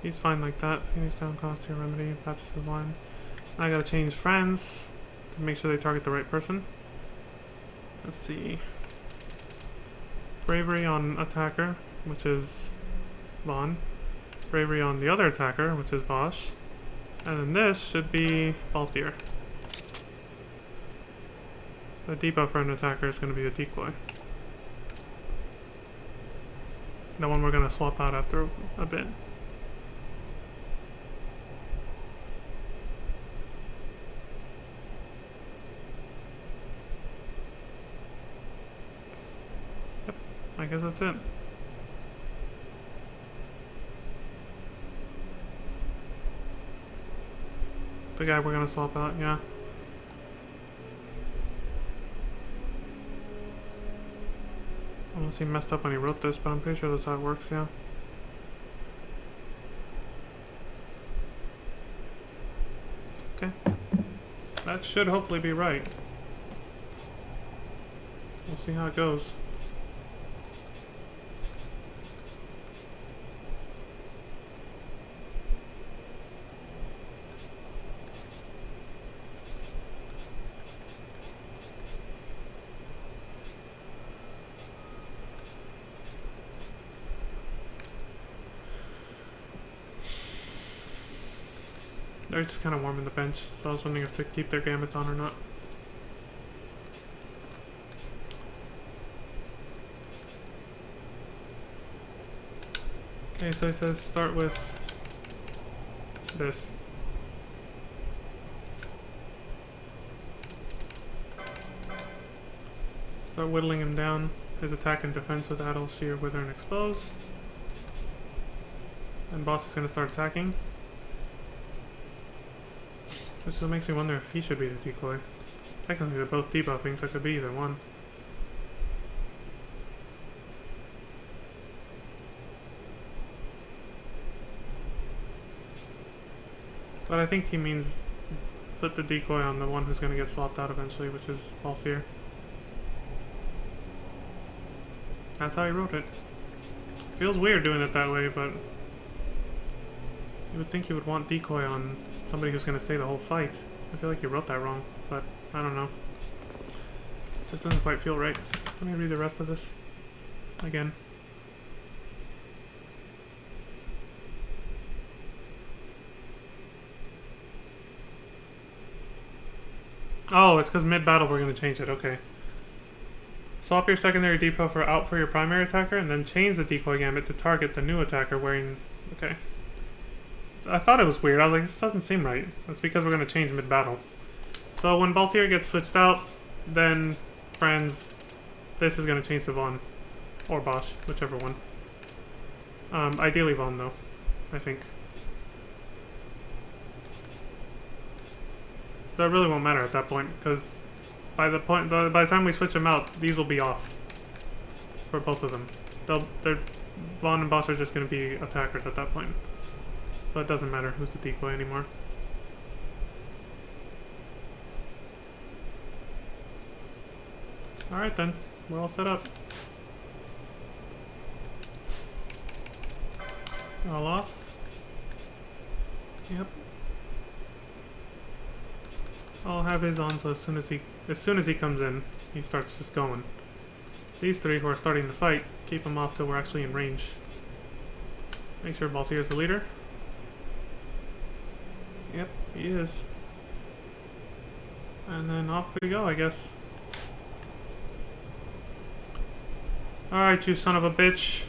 He's fine like that. Phoenix down, cost here, Remedy, patches his line. I gotta change friends to make sure they target the right person. Let's see. Bravery on attacker, which is Vaughn. Bravery on the other attacker, which is Bosch. And then this should be Balthier. The debuff for an attacker is going to be the decoy. The one we're going to swap out after a bit. Yep, I guess that's it. The guy we're gonna swap out, yeah. Unless he messed up when he wrote this, but I'm pretty sure that's how it works, yeah. Okay. That should hopefully be right. We'll see how it goes. They're just kind of warming the bench, so I was wondering if to keep their gambits on or not. Okay, so it says start with this. Start whittling him down. His attack and defense with Addle, Shear, Wither, and Expose. And boss is going to start attacking. Which just makes me wonder if he should be the decoy. Technically they're both debuffing, so it could be either one. But I think he means put the decoy on the one who's going to get swapped out eventually, which is Balthier. That's how he wrote it. Feels weird doing it that way, but you would think you would want decoy on somebody who's going to stay the whole fight. I feel like you wrote that wrong, but I don't know. Just doesn't quite feel right. Let me read the rest of this again. Oh, it's because mid-battle we're going to change it. Okay. Swap your secondary depot for out for your primary attacker, and then change the decoy gambit to target the new attacker wearing... Okay. I thought it was weird. I was like, this doesn't seem right. That's because we're going to change mid-battle. So when Balthier gets switched out, then, friends, this is going to change to Vaughn. Or Bosch, whichever one. Ideally Vaughn, though, I think. That really won't matter at that point, because by the time we switch them out, these will be off for both of them. Vaughn and Bosch are just going to be attackers at that point, so it doesn't matter who's the decoy anymore. All right then, we're all set up. All off. Yep. I'll have his on, so as soon as he comes in, he starts just going. These three who are starting the fight, keep them off till we're actually in range. Make sure Balthier is the leader. Yep, he is. And then off we go, I guess. Alright, you son of a bitch.